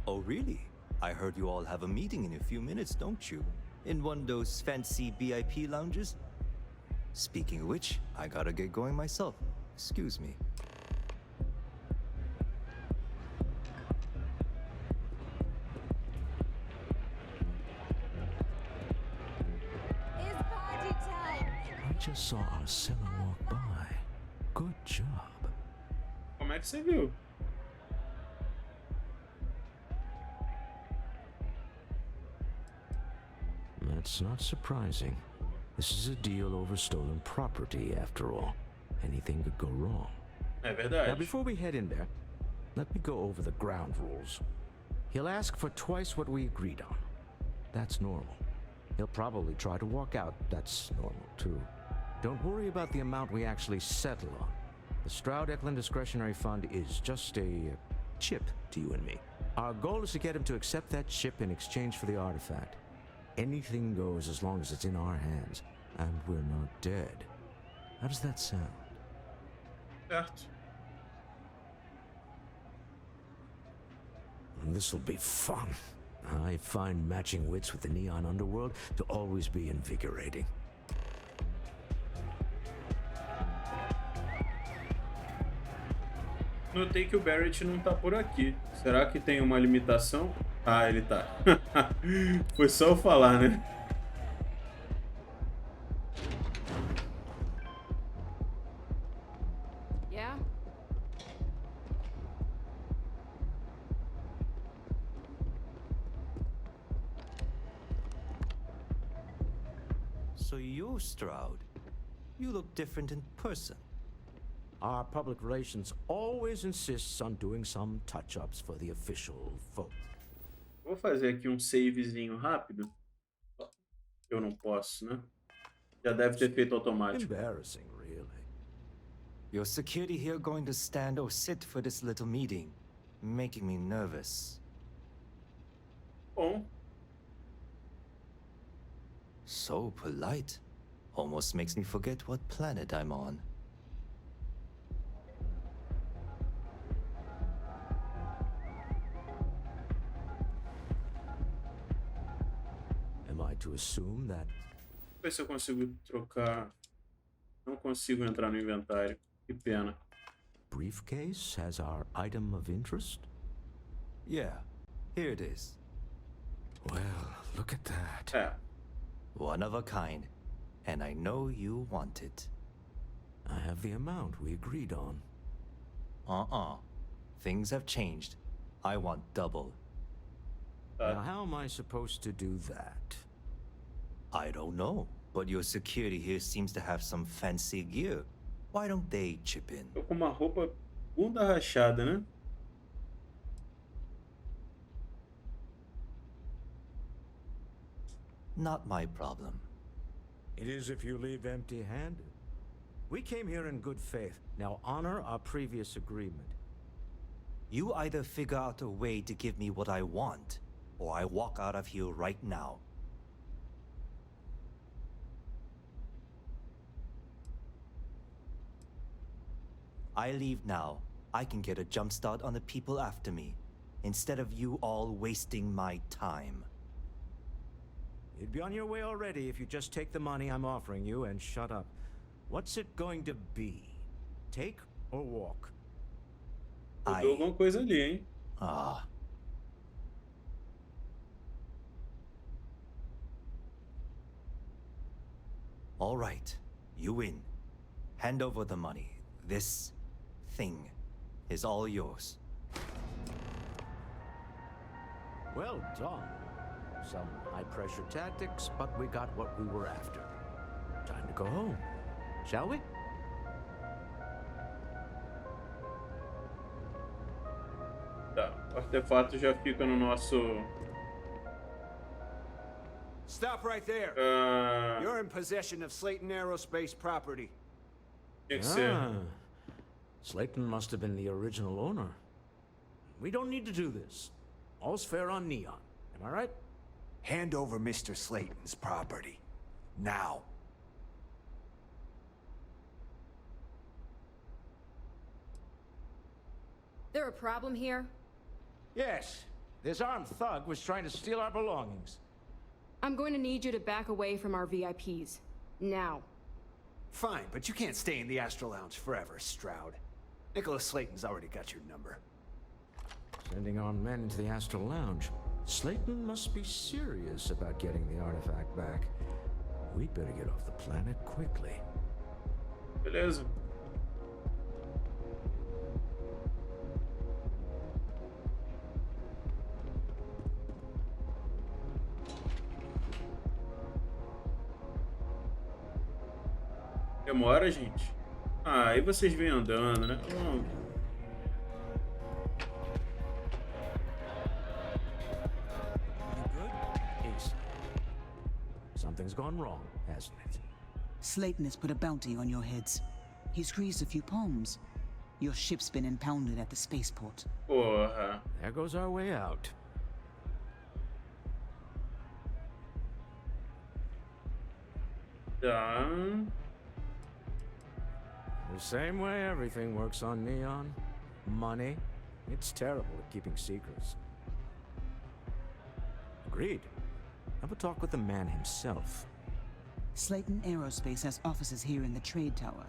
Oh, really? I heard you all have a meeting in a few minutes, don't you? In one of those fancy VIP lounges? Speaking of which, I gotta get going myself. Excuse me. It's party time! I just saw our seller walk by. Good job. Como é que você viu? That's not surprising. This is a deal over stolen property, after all. Anything could go wrong. É verdade. Now, before we head in there, let me go over the ground rules. He'll ask for twice what we agreed on. That's normal. He'll probably try to walk out. That's normal, too. Don't worry about the amount we actually settle on. The Stroud-Eklund Discretionary Fund is just a chip to you and me. Our goal is to get him to accept that chip in exchange for the artifact. Anything goes as long as it's in our hands, and we're not dead. How does that sound? Certo. This'll be fun. I find matching wits with the neon underworld to always be invigorating. Notei que o Barrett não tá por aqui. Será que tem uma limitação? Ah, ele tá. Foi só eu falar, né? Yeah? So you're Stroud. You look different in person. Our public relations always insists on doing some touch-ups for the official vote. Vou fazer aqui um savezinho rápido. Eu não posso, né? Já deve ter feito automático. Embarrassing, really. Your security here going to stand or sit for this little meeting, making me nervous. Bom. So polite. Almost makes me forget what planet I'm on. Am I to assume that? Ver se eu consigo trocar. Não consigo entrar no inventário. Que pena. Briefcase has our item of interest? Yeah, here it is. Well, look at that. É. One of a kind. And I know you want it. I have the amount we agreed on. Things have changed. I want double. Now, how am I supposed to do that? I don't know, but your security here seems to have some fancy gear. Why don't they chip in? Tô com uma roupa bunda rachada, né? Not my problem. It is if you leave empty-handed. We came here in good faith. Now honor our previous agreement. You either figure out a way to give me what I want, or I walk out of here right now. I leave now. I can get a jump start on the people after me, instead of you all wasting my time. You'd be on your way already if you just take the money I'm offering you and shut up. What's it going to be? Take or walk? Mudou alguma coisa ali, hein? All right, you win. Hand over the money. This thing is all yours. Well done. Some high-pressure tactics, but we got what we were after. Time to go home, shall we? Tá, o artefato já fica no nosso... Stop right there. You're in possession of Slayton Aerospace property. Slayton must have been the original owner. We don't need to do this. All's fair on Neon. Am I right? Hand over Mr. Slayton's property. Now. There a problem here? Yes. This armed thug was trying to steal our belongings. I'm going to need you to back away from our VIPs. Now. Fine, but you can't stay in the Astro Lounge forever, Stroud. Nicholas Slayton's already got your number. Sending armed men into the Astral Lounge. Slayton must be serious about getting the artifact back. We'd better get off the planet quickly. Beleza. Demora, gente? Ah, aí vocês vêm andando, né? Vamos. Something's gone wrong, hasn't it? Slayton has put a bounty on your heads. He's greased a few palms. Your ship's been impounded at the spaceport. Porra. There goes our way out. Tá. The same way everything works on Neon. Money. It's terrible at keeping secrets. Agreed. Have a talk with the man himself. Slayton Aerospace has offices here in the trade tower.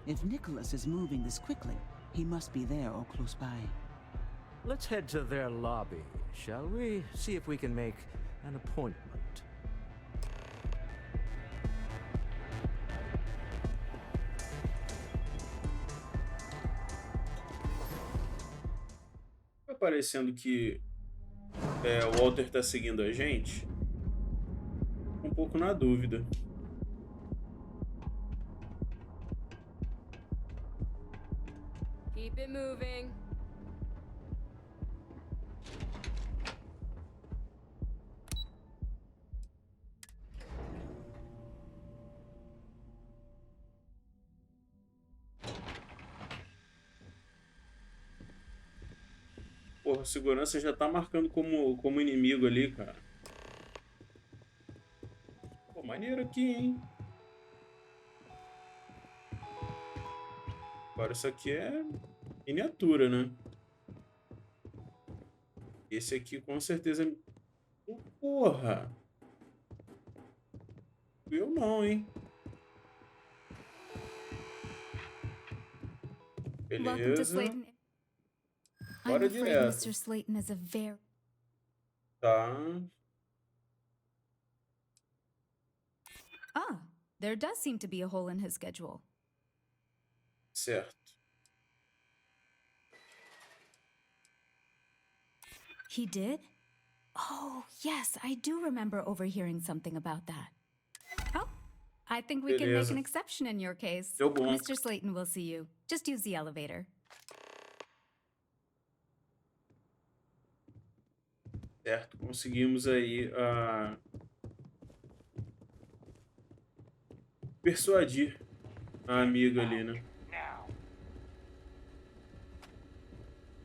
If Nicholas is moving this quickly, he must be there or close by. Let's head to their lobby, shall we? See if we can make an appointment. Tá parecendo que o Walter tá seguindo a gente. Um pouco na dúvida. Keep it moving. Porra, o segurança já tá marcando como inimigo ali, cara. Pô, maneiro aqui, hein? Agora isso aqui é miniatura, né? Esse aqui com certeza... Porra! Eu não, hein? Beleza. Bora direto. Mr. Slayton is a very... Tá. Ah, there does seem to be a hole in his schedule. Certo. He did? Oh, yes, I do remember overhearing something about that. Oh, I think we can make an exception in your case. Deu bom. Mr. Slayton will see you. Just use the elevator. Certo, conseguimos aí persuadir a amiga ali, né?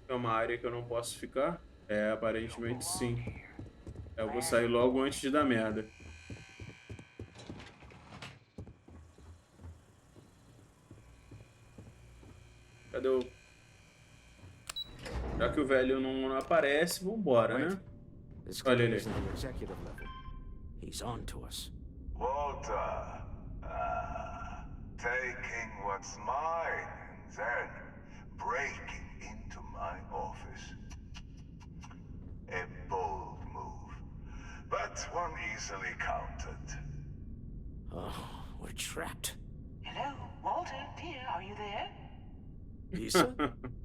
É uma área que eu não posso ficar? É, aparentemente sim. Eu vou sair logo antes de dar merda. Cadê o... Já que o velho não aparece, vambora, né? Olha ele. He's on to us. Walter, taking what's mine and then breaking into my office. A bold move, but one easily countered. Oh, we're trapped. Hello, Walter, dear, are you there? Lisa?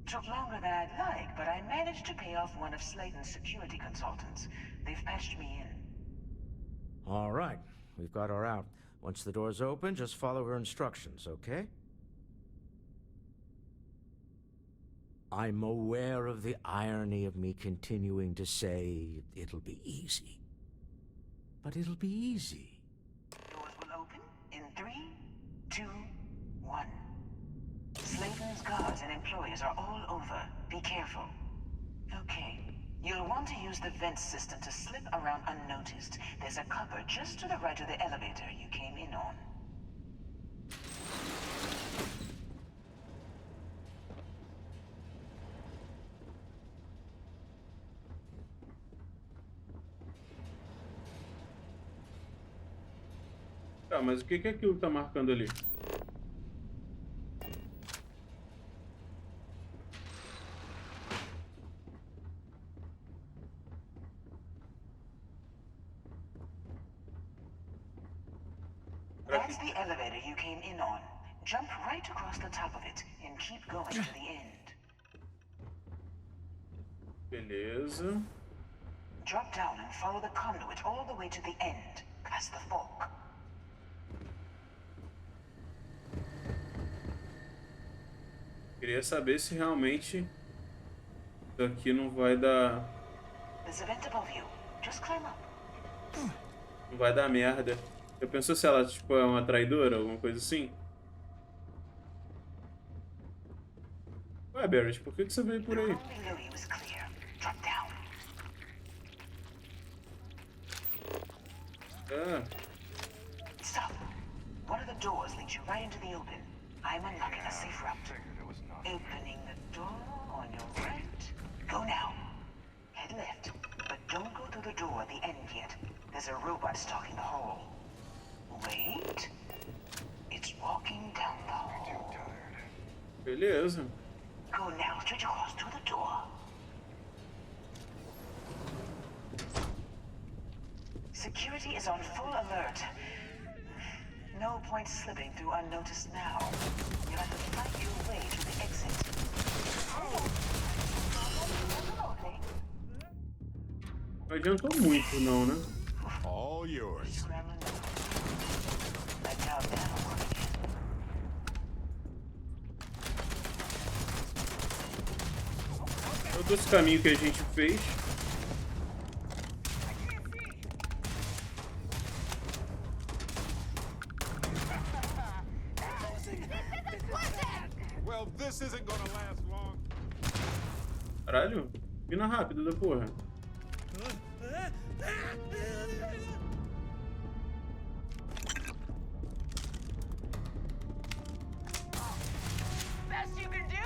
Took longer than I'd like, but I managed to pay off one of Slayton's security consultants. They've patched me in. All right, we've got her out. Once the door's open, just follow her instructions, okay? I'm aware of the irony of me continuing to say it'll be easy. But it'll be easy. Doors will open in 3, 2, 1. Slayton's guards and employees are all over. Be careful. Okay. You'll want to use the vent system to slip around unnoticed. There's a cupboard just to the right of the elevator you came in on. Tá, mas o que que aquilo tá marcando ali? That's the elevator you came in on. Jump right across the top of it and keep going to the end. Beleza. Drop down and follow the conduit all the way to the end, past the fork. Queria saber se realmente isso aqui não vai dar... There's a vent above you. Just climb up. Não vai dar merda. Eu pensou se ela, tipo, é uma traidora, alguma coisa assim? Ué, Barrett, por que você veio por aí? Ah. Stop. One of the doors leads you right into the open. I'm unlocking a safe route. Opening the door on your right. Go now. Head left, but don't go through the door at the end yet. There's a robot stalking the hall. Wait. It's walking down the hall. Beleza. Go now, straight across to the door. Security is on full alert. No point slipping through unnoticed now. You'll have to fight your way to the exit. Não adiantou muito, não, né? All yours. Todo esse caminho que a gente fez. Well, this isn't gonna last long. Caralho, mina rápida da porra. Best you can do?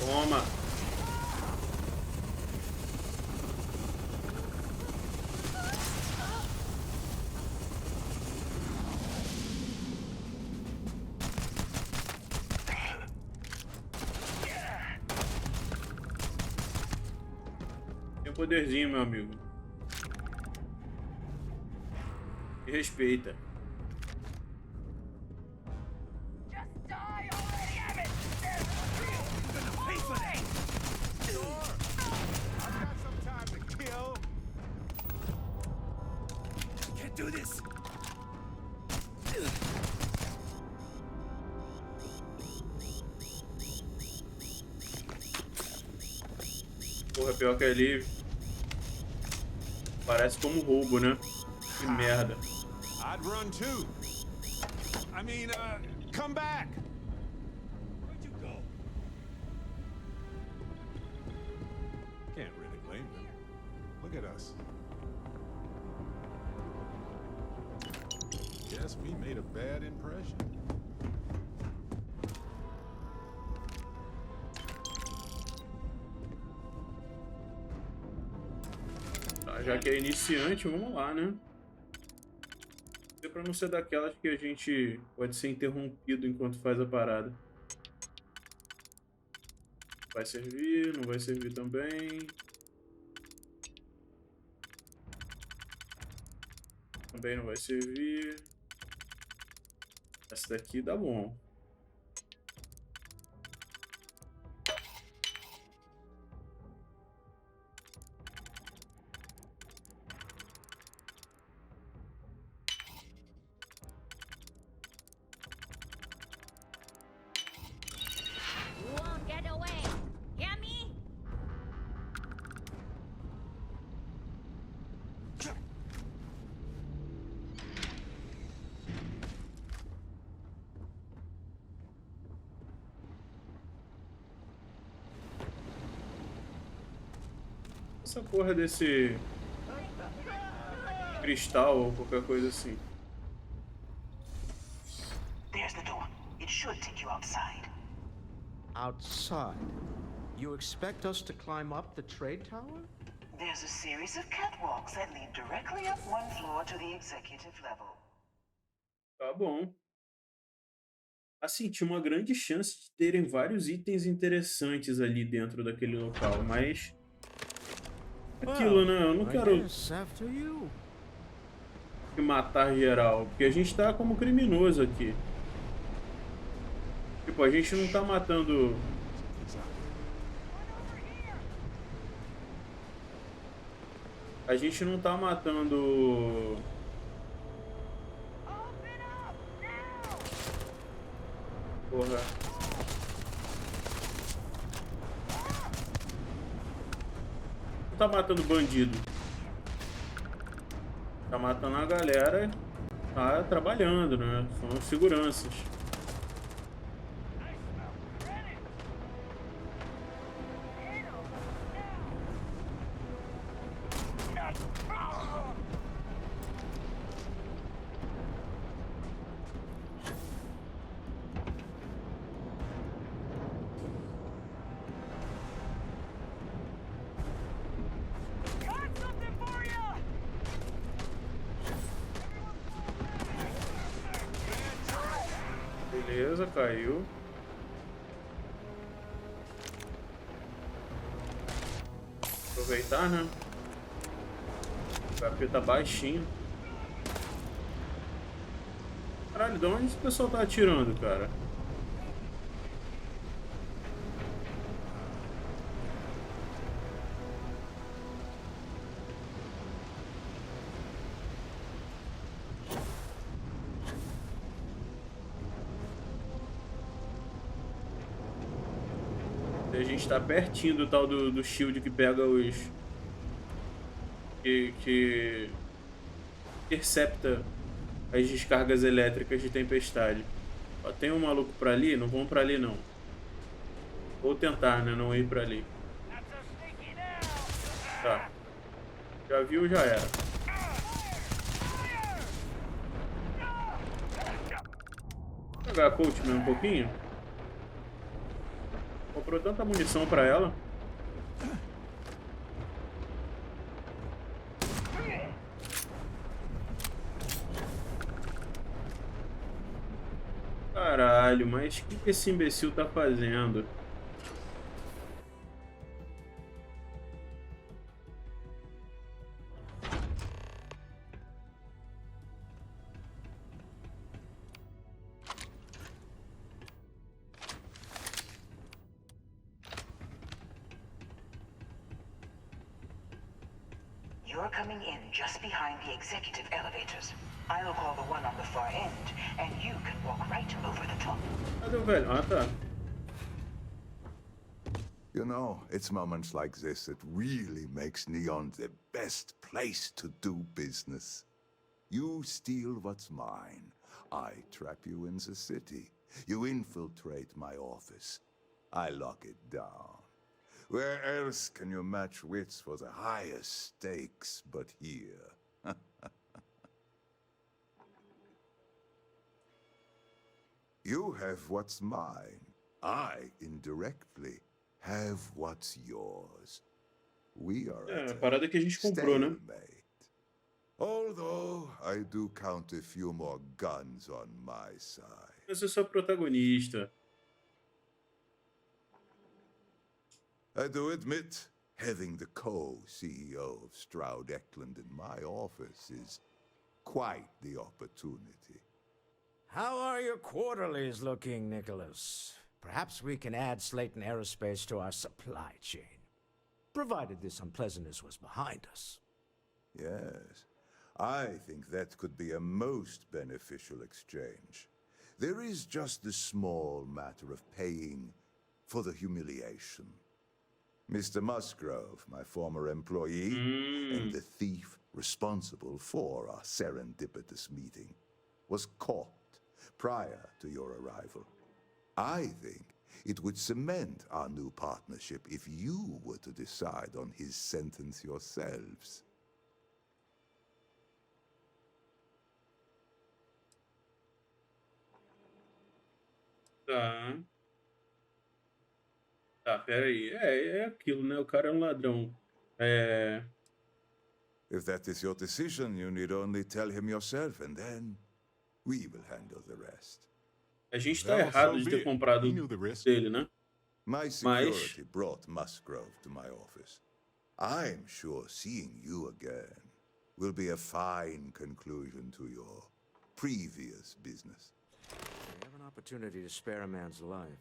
Toma. Tem um poderzinho, meu amigo. Me respeita. Porra, pior que ali parece como roubo, né? Que merda. I'd run too. I mean, come back. Where'd you go? Can't really blame them. Look at us. Guess we made a bad impression. Já que é iniciante, vamos lá, né? Pra não ser daquelas que a gente pode ser interrompido enquanto faz a parada. Vai servir, não vai servir também. Também não vai servir. Essa daqui dá bom. Essa porra desse cristal ou qualquer coisa assim. There's the door. It should take you outside. Outside? You expect us to climb up the trade tower? There's a series of catwalks that lead directly up one floor to the executive level. Tá bom. Assim, tinha uma grande chance de terem vários itens interessantes ali dentro daquele local, mas... Aquilo, né? Eu não quero matar geral, porque a gente tá como criminoso aqui. Tipo, a gente não tá matando... A gente não tá matando... Porra. Não tá matando bandido. Tá matando a galera. Tá trabalhando, né? São seguranças. Beleza, caiu. Aproveitar, né? O HP tá baixinho. Caralho, de onde esse pessoal tá atirando, cara? A gente tá pertinho do tal do shield que pega os... Que intercepta as descargas elétricas de tempestade. Ó, tem um maluco pra ali? Não vamos pra ali, não. Vou tentar, né? Não ir pra ali. Tá. Já viu, já era. Vou pegar a coach mesmo um pouquinho. Comprou tanta munição pra ela. Caralho, mas o que esse imbecil tá fazendo? You're coming in just behind the executive elevators. I'll call the one on the far end, and you can walk right over the top. Cadê o velho? Ah, tá. You know, it's moments like this that really makes Neon the best place to do business. You steal what's mine. I trap you in the city. You infiltrate my office. I lock it down. Where else can you match wits for the highest stakes but here? You have what's mine. I, indirectly, have what's yours. We are a parada que a gente comprou, né? Although I do count a few more guns on my side. Eu sou só protagonista. I do admit, having the co-CEO of Stroud Eklund in my office is quite the opportunity. How are your quarterlies looking, Nicholas? Perhaps we can add Slayton Aerospace to our supply chain, provided this unpleasantness was behind us. Yes, I think that could be a most beneficial exchange. There is just the small matter of paying for the humiliation. Mr. Musgrove, my former employee, and the thief responsible for our serendipitous meeting, was caught prior to your arrival. I think It would cement our new partnership if you were to decide on his sentence yourselves. Tá. Tá, pera aí. É aquilo, né? O cara é um ladrão. If that is your decision, you need only tell him yourself, and then we will handle the rest. A gente tá errado de ter comprado dele, né? My security brought Musgrove to my office. I'm sure seeing you again will be a fine conclusion to your previous business. We have an opportunity to spare a man's life.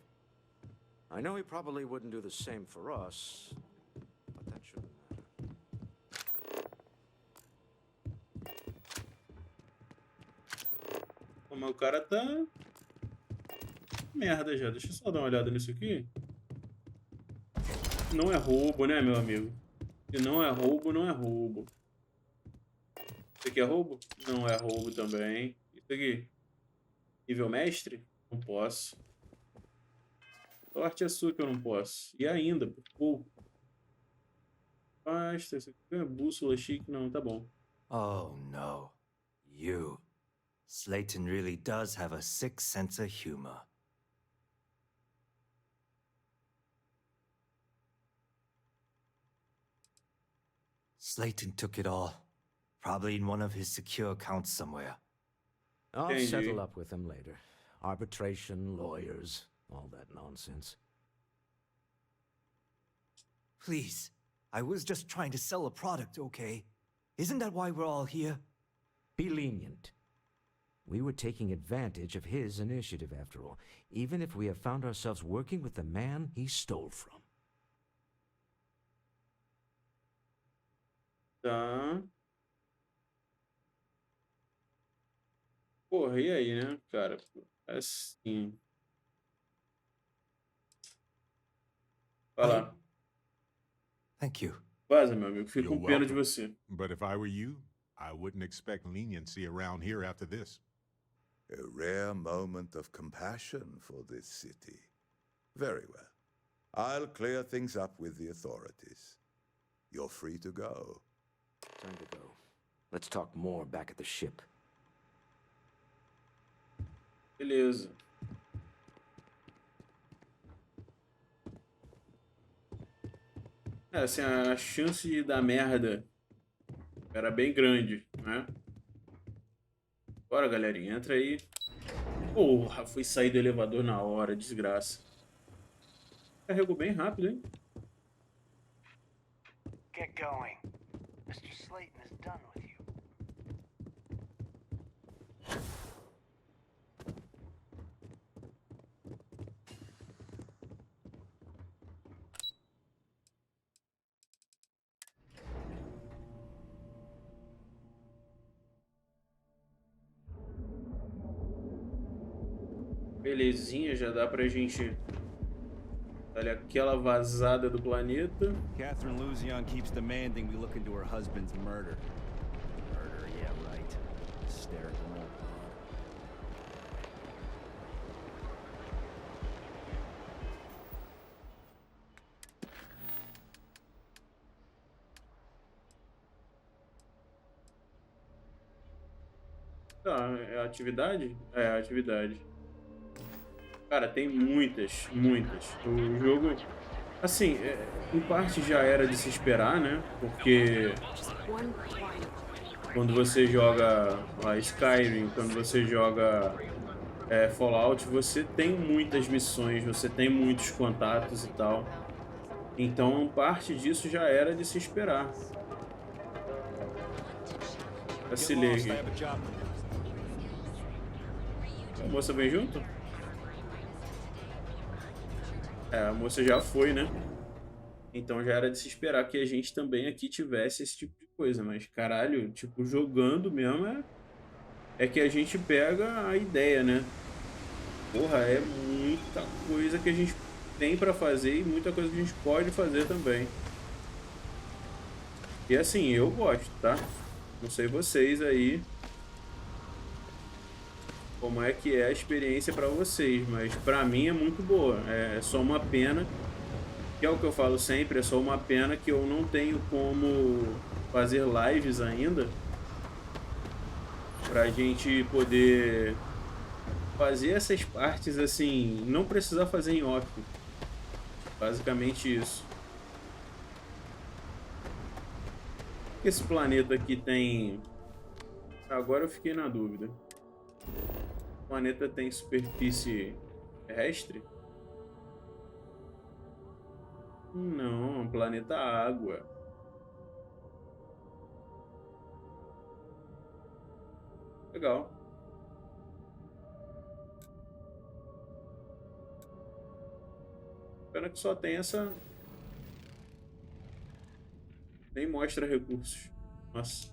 I know he probably wouldn't do the same for us, but that shouldn't matter. O meu cara tá... merda já. Deixa eu só dar uma olhada nisso aqui. Não é roubo, né, meu amigo? Se não é roubo, não é roubo. Isso aqui é roubo? Não é roubo também. Isso aqui. Nível mestre? Não posso. Sorte é sua que eu não posso. E ainda, por pouco. Basta, isso aqui é bússola chique. Não, tá bom. Oh, no. You. Slayton really does have a sick sense of humor. Slayton took it all. Probably in one of his secure accounts somewhere. I'll settle up with him later. Arbitration, lawyers, all that nonsense. Please, I was just trying to sell a product, okay? Isn't that why we're all here? Be lenient. We were taking advantage of his initiative, after all, even if we have found ourselves working with the man he stole from. Tá. Porra, e aí, né, cara? Assim. Vai lá. Thank you. Vaza, meu amigo. Fico com pena de você. But if I were you, I wouldn't expect leniency around here after this. A rare moment of compassion for this city. Very well. I'll clear things up with the authorities. You're free to go. Time to go. Let's talk more back at the ship. Beleza. Assim, a chance de dar merda era bem grande, né? Bora, galerinha, entra aí. Porra, fui sair do elevador na hora, desgraça. Carregou bem rápido, hein? Get going. Mr. Slayton is done with you. Belezinha, já dá pra gente dar aquela vazada do planeta. Catherine Luzion keeps demanding we look into her husband's murder. Murder, yeah, right. Hysterical. Tá, é atividade? É, atividade. Cara, tem muitas. O jogo, assim, em parte já era de se esperar, né? Porque quando você joga Skyrim, quando você joga Fallout, você tem muitas missões, você tem muitos contatos e tal. Então, parte disso já era de se esperar. Se liga. A moça vem junto? A moça já foi, né? Então já era de se esperar que a gente também aqui tivesse esse tipo de coisa. Mas, caralho, tipo, jogando mesmo é que a gente pega a ideia, né? Porra, é muita coisa que a gente tem pra fazer e muita coisa que a gente pode fazer também. E assim, eu gosto, tá? Não sei vocês aí. como é que é a experiência para vocês, mas para mim é muito boa. É só uma pena, que é o que eu falo sempre, é só uma pena que eu não tenho como fazer lives ainda pra gente poder fazer essas partes assim, não precisar fazer em off. Basicamente isso. Esse planeta aqui tem... Agora eu fiquei na dúvida. O planeta tem superfície terrestre? Não, planeta água. Legal. Pena que só tem essa... Nem mostra recursos. Nossa.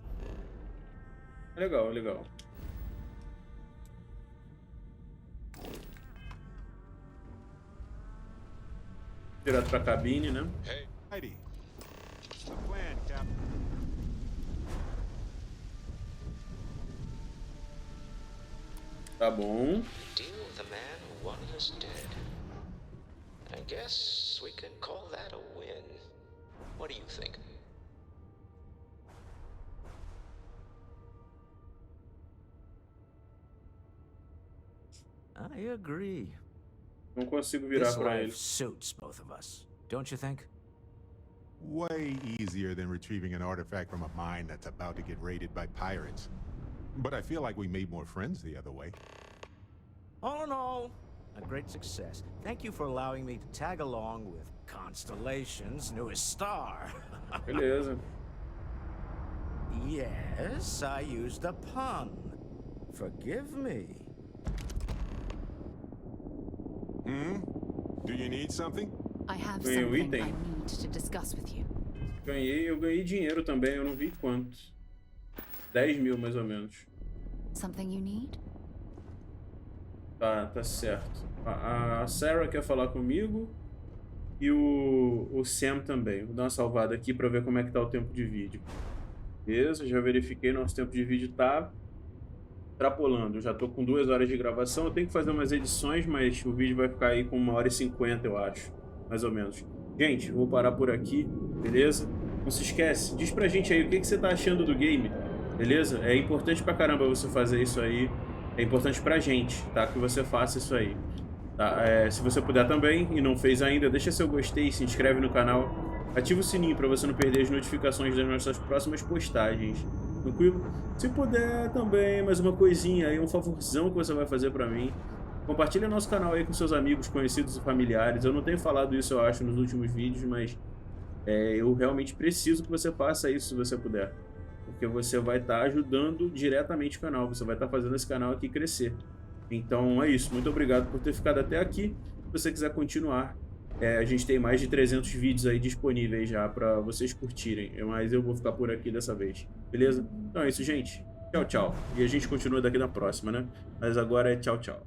Legal, legal. Direto pra cabine, né? Hey, Heidi. The plan, Captain. Tá bom. Deal with a man who wanted us dead. I guess we can call that a win. What do you think? I agree. Não consigo virar pra ele. Suits both of us, don't you think? Way easier than retrieving an artifact from a mine that's about to get raided by pirates. But I feel like we made more friends the other way. All in all, a great success. Thank you for allowing me to tag along with Constellation's newest star. Beleza. Yes, I used a pun. Forgive me. Do you need something? I have Ganhei um something item. I need to discuss with you. Eu ganhei dinheiro também, eu não vi quanto. 10 mil mais ou menos. Something you need? Tá certo. A Sarah quer falar comigo e o Sam também. Vou dar uma salvada aqui pra ver como é que tá o tempo de vídeo. Beleza, já verifiquei, nosso tempo de vídeo tá extrapolando. Eu já tô com 2 horas de gravação, eu tenho que fazer umas edições, mas o vídeo vai ficar aí com 1h50, eu acho, mais ou menos. Gente, vou parar por aqui, beleza? Não se esquece, diz pra gente aí o que você tá achando do game, beleza? É importante pra caramba você fazer isso aí, é importante pra gente, tá? Que você faça isso aí. Tá? Se você puder também e não fez ainda, deixa seu gostei, se inscreve no canal, ativa o sininho pra você não perder as notificações das nossas próximas postagens. Tranquilo? Se puder também, mais uma coisinha aí, um favorzão que você vai fazer pra mim. Compartilha nosso canal aí com seus amigos, conhecidos e familiares. Eu não tenho falado isso, eu acho, nos últimos vídeos, mas eu realmente preciso que você faça isso se você puder. Porque você vai estar ajudando diretamente o canal, você vai estar fazendo esse canal aqui crescer. Então é isso, muito obrigado por ter ficado até aqui. Se você quiser continuar, a gente tem mais de 300 vídeos aí disponíveis já para vocês curtirem, mas eu vou ficar por aqui dessa vez, beleza? Então é isso, gente. Tchau, tchau. E a gente continua daqui na próxima, né? Mas agora é tchau, tchau.